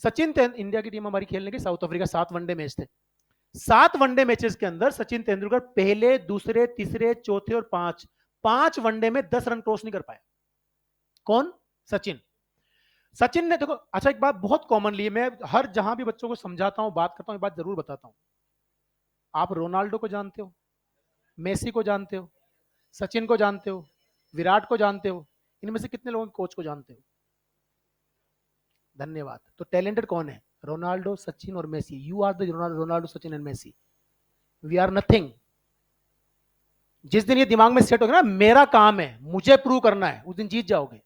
सचिन, इंडिया की टीम हमारी खेलने की साउथ अफ्रीका, 7 वनडे मैच थे। 7 वनडे मैचेस के अंदर सचिन तेंदुलकर पहले, दूसरे, तीसरे, चौथे और 5 वनडे में 10 रन क्रॉस नहीं कर पाया। कौन? सचिन। सचिन ने देखो, अच्छा एक बात बहुत कॉमनली मैं हर जहां भी बच्चों को समझाता हूं, बात करता हूं, एक बात जरूर बताता हूं। आप रोनाल्डो को जानते हो, मेसी को जानते हो, सचिन को जानते हो, विराट को जानते हो, इनमें से कितने लोगों के कोच को जानते हो? धन्यवाद। तो टैलेंटेड कौन है? रोनाल्डो, सचिन और Messi. You are the Ronaldo, Sachin and Messi. We are nothing. जिस दिन ये दिमाग में सेट होगा ना मेरा काम है, मुझे प्रूव करना है, उस दिन जीत जाओगे।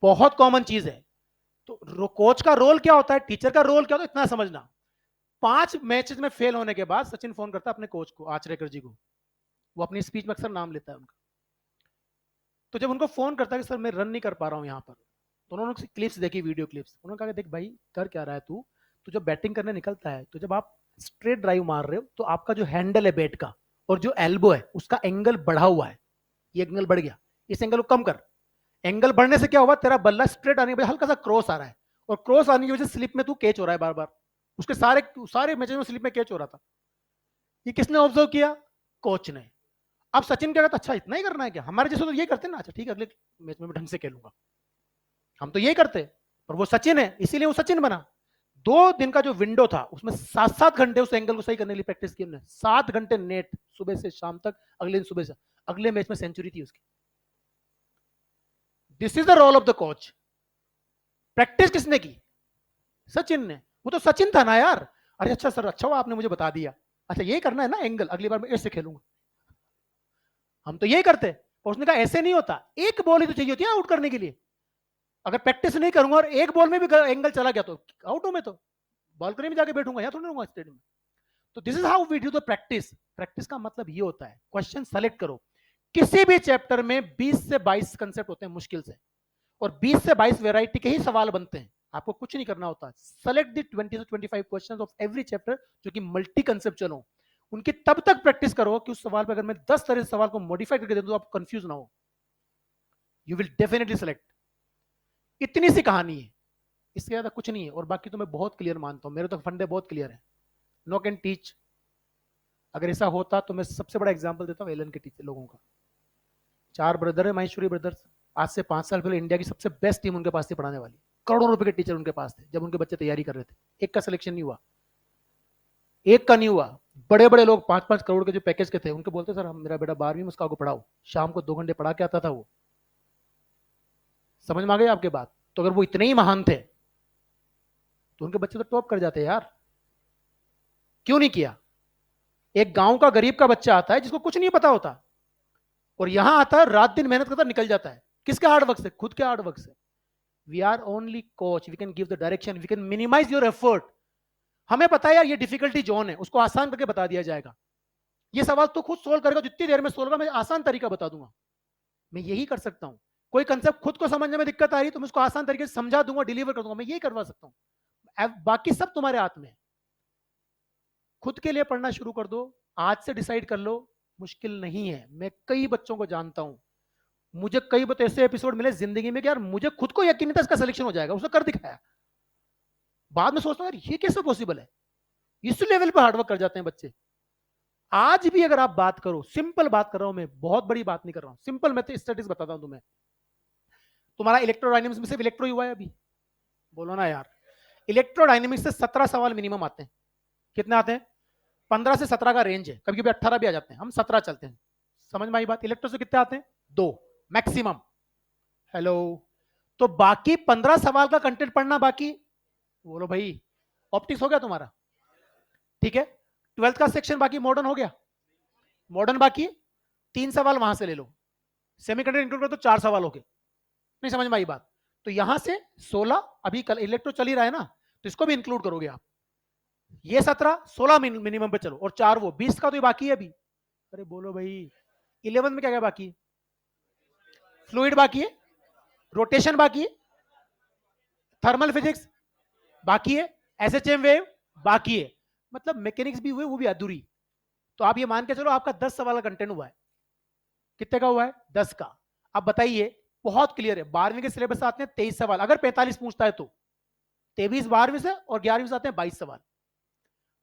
बहुत कॉमन चीज है। तो कोच का रोल क्या होता है, टीचर का रोल क्या होता है, इतना समझना। 5 मैचेस में फेल होने के बाद सचिन फोन करता है अपने कोच को, आचरेकर जी को। वो अपनी स्पीच में अक्सर नाम लेता है उनका। तो जब उनको फोन करता है कि सर मैं रन नहीं कर पा रहा हूं यहां पर, तो उन्होंने क्लिप्स देखी, वीडियो क्लिप्स। उन्होंने कहा देख भाई कर क्या रहा है तू, तो जब बैटिंग करने निकलता है, तो जब आप स्ट्रेट ड्राइव मार रहे हो तो आपका जो हैंडल है बैट का और जो एल्बो है उसका एंगल बढ़ा हुआ है, ये एंगल बढ़ गया, इस एंगल को कम कर। एंगल बढ़ने से क्या हुआ, तेरा बल्ला स्ट्रेट आने के बाद हल्का सा क्रॉस आ रहा है, और क्रॉस आने की वजह से स्लिप में तू कैच हो रहा है बार बार। उसके सारे सारे मैचेस में स्लिप में कैच हो रहा था। ये किसने ऑब्जर्व किया? कोच ने। अब सचिन क्या कहता, अच्छा इतना ही करना है क्या, हमारे जैसे तो यही करते ना, अच्छा ठीक है अगले मैच में ढंग से खेलूंगा। हम तो यही करते, पर वो सचिन है इसीलिए वो सचिन बना। 2 दिन का जो विंडो था उसमें 7-7 घंटे उस एंगल को सही करने के लिए प्रैक्टिस की उन्होंने। 7 घंटे नेट, सुबह से शाम तक, अगले दिन सुबह से। अगले मैच में सेंचुरी थी उसकी। This is the role of the coach. Practice किसने की? सचिन ने। वो तो सचिन था ना यार। अरे अच्छा सर, अच्छा हुआ आपने मुझे बता दिया। अच्छा ये करना है ना एंगल, अगली बार मैं ऐसे खेलूंगा। हम तो यही करते। पर उसने कहा ऐसे नहीं होता, एक बॉल ही तो चाहिए होती है आउट करने के लिए। अगर प्रैक्टिस नहीं करूंगा और एक बॉल में भी एंगल चला गया तो आउट हूं मैं तो। बालकनी में जाके बैठूंगा, यहाँ थोड़ी रहूंगा स्टेडियम में। तो this is how we do the practice. Practice का मतलब ये होता है, क्वेश्चन सेलेक्ट करो। किसी भी चैप्टर में 20 से 22 कंसेप्ट होते हैं मुश्किल से, और 20 से 22 वैरायटी के ही सवाल बनते हैं। आपको कुछ नहीं करना होता। सेलेक्ट द 20 से 25 क्वेश्चंस ऑफ एवरी चैप्टर जो कि मल्टी कंसेप्चुअल हो। उनकी तब तक प्रैक्टिस करो कि उस सवाल पर अगर मैं 10 तरह से सवाल को मॉडिफाई करके दे दूं तो आप कंफ्यूज ना हो। You will definitely select. इतनी सी कहानी है, इससे ज्यादा कुछ नहीं है। और बाकी तो मैं बहुत क्लियर मानता हूं, मेरे तो फंडे बहुत क्लियर है। No can teach. अगर ऐसा होता तो मैं सबसे बड़ा एग्जांपल देता हूं एलन के टीचर लोगों का। 4 ब्रदर है, माहेश्वरी ब्रदर्स। आज से 5 साल पहले इंडिया की सबसे बेस्ट टीम उनके पास थी पढ़ाने वाली। करोड़ों रुपए के टीचर उनके पास थे जब उनके बच्चे तैयारी कर रहे थे। एक का सिलेक्शन नहीं हुआ, एक का नहीं हुआ। बड़े बड़े लोग 5-5 करोड़ के जो पैकेज के थे उनके बोलते सर हम, मेरा बेटा 12वीं में, उसका आगे पढ़ाओ। शाम को 2 घंटे पढ़ा के आता था वो। समझ में आ गई आपके बात? तो अगर वो इतने ही महान थे तो उनके बच्चे तो टॉप कर जाते यार। क्यों नहीं किया? एक गांव का गरीब का बच्चा आता है जिसको कुछ नहीं पता होता, और यहां आता है, रात दिन मेहनत करता, निकल जाता है। किसके हार्डवर्क से? खुद के हार्डवर्क से। We are only coach, we can give the direction, we can minimise your effort. हमें पता है यार ये डिफिकल्टी जोन है, उसको आसान करके बता दिया जाएगा। ये सवाल तो खुद सोल्व करेगा, जितनी देर में सोल्व होगा मैं आसान तरीका बता दूंगा। मैं यही कर सकता हूं। कोई कंसेप्ट खुद को समझने में दिक्कत आ रही तो मैं उसको आसान तरीके से समझा दूंगा, डिलीवर कर दूंगा। मैं यही करवा सकता हूं। बाकी सब तुम्हारे हाथ में है। खुद के लिए पढ़ना शुरू कर दो। आज से डिसाइड कर लो। मुश्किल नहीं है। मैं कई बच्चों को जानता हूं, मुझे कई बार ऐसे एपिसोड मिले जिंदगी में कि यार मुझे खुद को यकीन नहीं था इसका सिलेक्शन हो जाएगा, उसने कर दिखाया। बाद में सोचता हूं यार ये कैसे पॉसिबल है। इस लेवल पे हार्डवर्क कर जाते हैं बच्चे। आज भी अगर आप बात करो, सिंपल बात कर रहा हूं मैं, बहुत बड़ी बात नहीं कर रहा हूं, सिंपल मैं तो स्टडीज बताता हूं तुम्हें। तुम्हारा इलेक्ट्रोडायनेमिक्स में सिर्फ इलेक्ट्रो ही हुआ है अभी? बोलो ना यार। इलेक्ट्रोडायनेमिक्स से 17 सवाल मिनिमम आते हैं। कितने आते हैं? 15 से 17 का रेंज है, कभी कभी 18 भी आ जाते हैं, हम 17 चलते हैं। समझ में आई बात? इलेक्ट्रो से कितने आते हैं? 2 मैक्सिमम। हेलो। तो बाकी 15 सवाल का कंटेंट पढ़ना बाकी। बोलो भाई। ऑप्टिक्स हो गया तुम्हारा, ठीक है। 12th का सेक्शन बाकी, मॉडर्न हो गया। मॉडर्न बाकी, 3 सवाल वहां से ले लो। सेमीकंडक्टर इंक्लूड कर तो 4 सवाल हो गए। नहीं समझ में आई बात? तो यहां से 16, अभी कल इलेक्ट्रो चल ही रहा है ना, तो इसको भी इंक्लूड करोगे आप। ये 17, 16 मिनिमम पे चलो, और 4 वो 20 का तो ये बाकी है अभी। अरे बोलो भाई। 11 में क्या क्या बाकी है? फ्लूइड बाकी है, रोटेशन बाकी है, थर्मल फिजिक्स बाकी है, एसएचएम वेव बाकी है। मतलब मैकेनिक्स भी हुए, वो भी अधूरी। तो आप ये मान के चलो आपका 10 सवाल का कंटेंट हुआ है। कितने का हुआ है? 10 का। अब बताइए, बहुत क्लियर है, 12वीं के सिलेबस आते हैं 23 सवाल, अगर 45 पूछता है तो 23 12वीं से, और 11वीं से आते हैं 22 सवाल।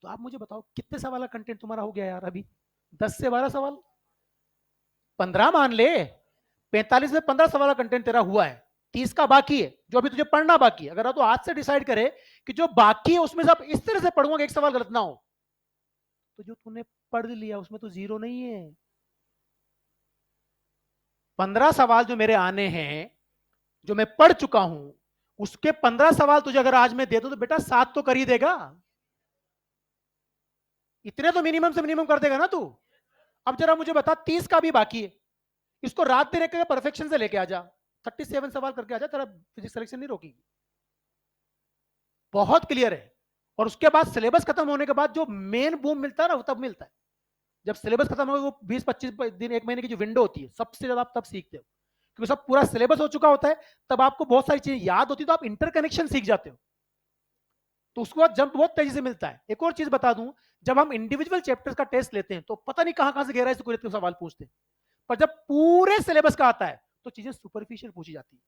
तो आप मुझे बताओ कितने सवाल का कंटेंट तुम्हारा हो गया यार अभी? 10 से 12 सवाल, 15 मान ले। 45 में 15 सवाल का कंटेंट तेरा हुआ है, 30 का बाकी है जो अभी तुझे पढ़ना बाकी है। अगर तो आज से डिसाइड करे कि जो बाकी है उसमें से आप इस तरह से पढ़ूंगा एक सवाल गलत ना हो, तो जो तूने पढ़ लिया उसमें तो जीरो नहीं है। 15 सवाल जो मेरे आने हैं, जो मैं पढ़ चुका हूं, उसके 15 सवाल तुझे अगर आज मैं दे दूं तो बेटा 7 तो कर ही देगा। इतने तो मिनिमम से मिनिमम कर देगा ना तू। अब जरा मुझे बता, 30 का भी बाकी है, इसको रात दिन एक परफेक्शन से लेके आ जा। 37 सवाल करके आ जा, तेरा फिजिक्स सिलेक्शन नहीं रोकेगी। बहुत क्लियर है। और उसके बाद सिलेबस खत्म होने के बाद जो मेन बूम मिलता है ना, वो तब मिलता है जब सिलेबस खत्म हो, वो 20-25 दिन, एक महीने की जो विंडो होती है, सबसे ज्यादा आप तब सीखते हो, क्योंकि सब पूरा सिलेबस हो चुका होता है। तब आपको बहुत सारी चीजें याद होती है, तो आप इंटरकनेक्शन सीख जाते हो। तो उसके बाद जंप बहुत तेजी से मिलता है। एक और चीज बता दूं, जब हम इंडिविजुअल चैप्टर्स का टेस्ट लेते हैं तो पता नहीं कहां कहां से गहराई से कोई सवाल पूछते हैं, पर जब पूरे सिलेबस का आता है तो चीजें सुपरफिशियल पूछी जाती है।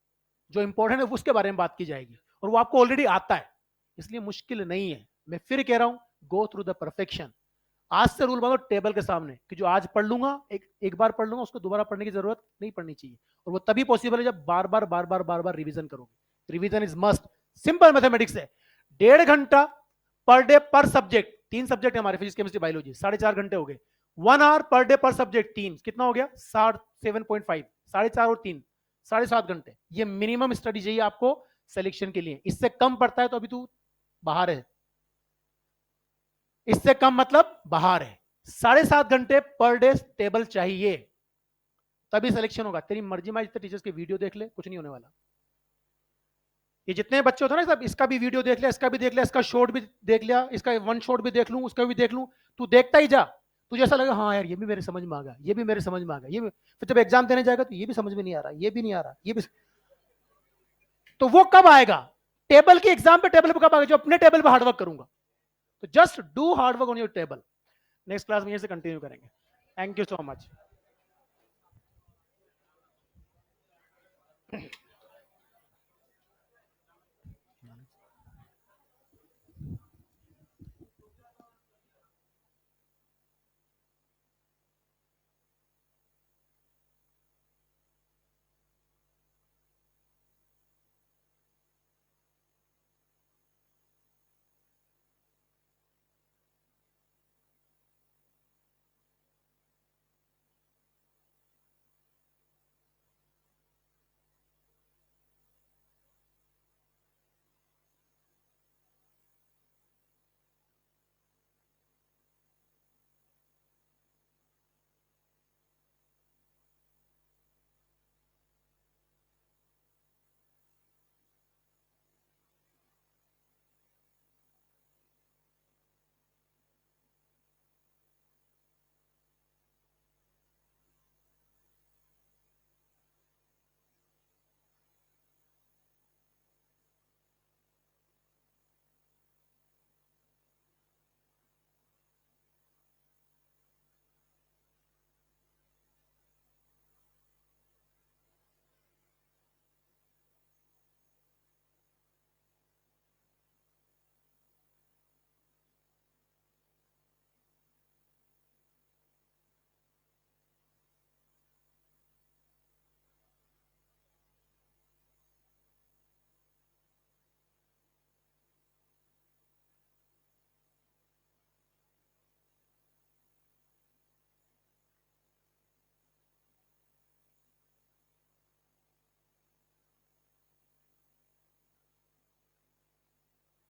जो इंपॉर्टेंट है उसके बारे में बात की जाएगी, और वो आपको ऑलरेडी आता है, इसलिए मुश्किल नहीं है। मैं फिर कह रहा हूं, गो थ्रू द परफेक्शन। आज से रूल बनाओ टेबल के सामने कि जो आज पढ़ लूंगा, एक बार पढ़ लूंगा, उसको दोबारा पढ़ने की जरूरत नहीं पड़नी चाहिए। और वो तभी पॉसिबल है जब बार बार रिवीजन करोगे। Revision is must. Simple mathematics है। 1.5 घंटा पर डे पर सब्जेक्ट, 3 सब्जेक्ट है हमारे, फिजिक्स केमिस्ट्री बायोलॉजी, 4.5 घंटे हो गए। 1 आवर पर डे पर सब्जेक्ट 3, कितना हो गया 7.5, 4.5 और 3 7.5 घंटे। ये मिनिमम स्टडी चाहिए आपको सिलेक्शन के लिए। इससे कम पड़ता है तो अभी तू बाहर है, इससे कम मतलब बाहर है। 7.5 घंटे पर डे टेबल चाहिए, तभी सिलेक्शन होगा। तेरी मर्जी में जितने टीचर्स के वीडियो देख ले, कुछ नहीं होने वाला। ये जितने बच्चे होते हैं ना सब, इसका भी वीडियो देख लिया, इसका भी देख लिया, इसका शॉर्ट भी देख लिया, इसका वन शॉट भी देख लूं, उसका भी देख लूं, तू देखता ही जा। तुझे ऐसा लगा हाँ यार ये भी मेरे समझ में आ गया, ये भी मेरे समझ में आ गया, ये भी। फिर जब एग्जाम देने जाएगा तो ये भी समझ में नहीं आ रहा, ये भी नहीं आ रहा, ये भी। तो वो कब आएगा? टेबल के एग्जाम पे, टेबल पे कब आएगा? जो अपने टेबल पे हार्डवर्क करूंगा। तो just do hard work on your table. Next class में यहीं से कंटिन्यू करेंगे। Thank you so much.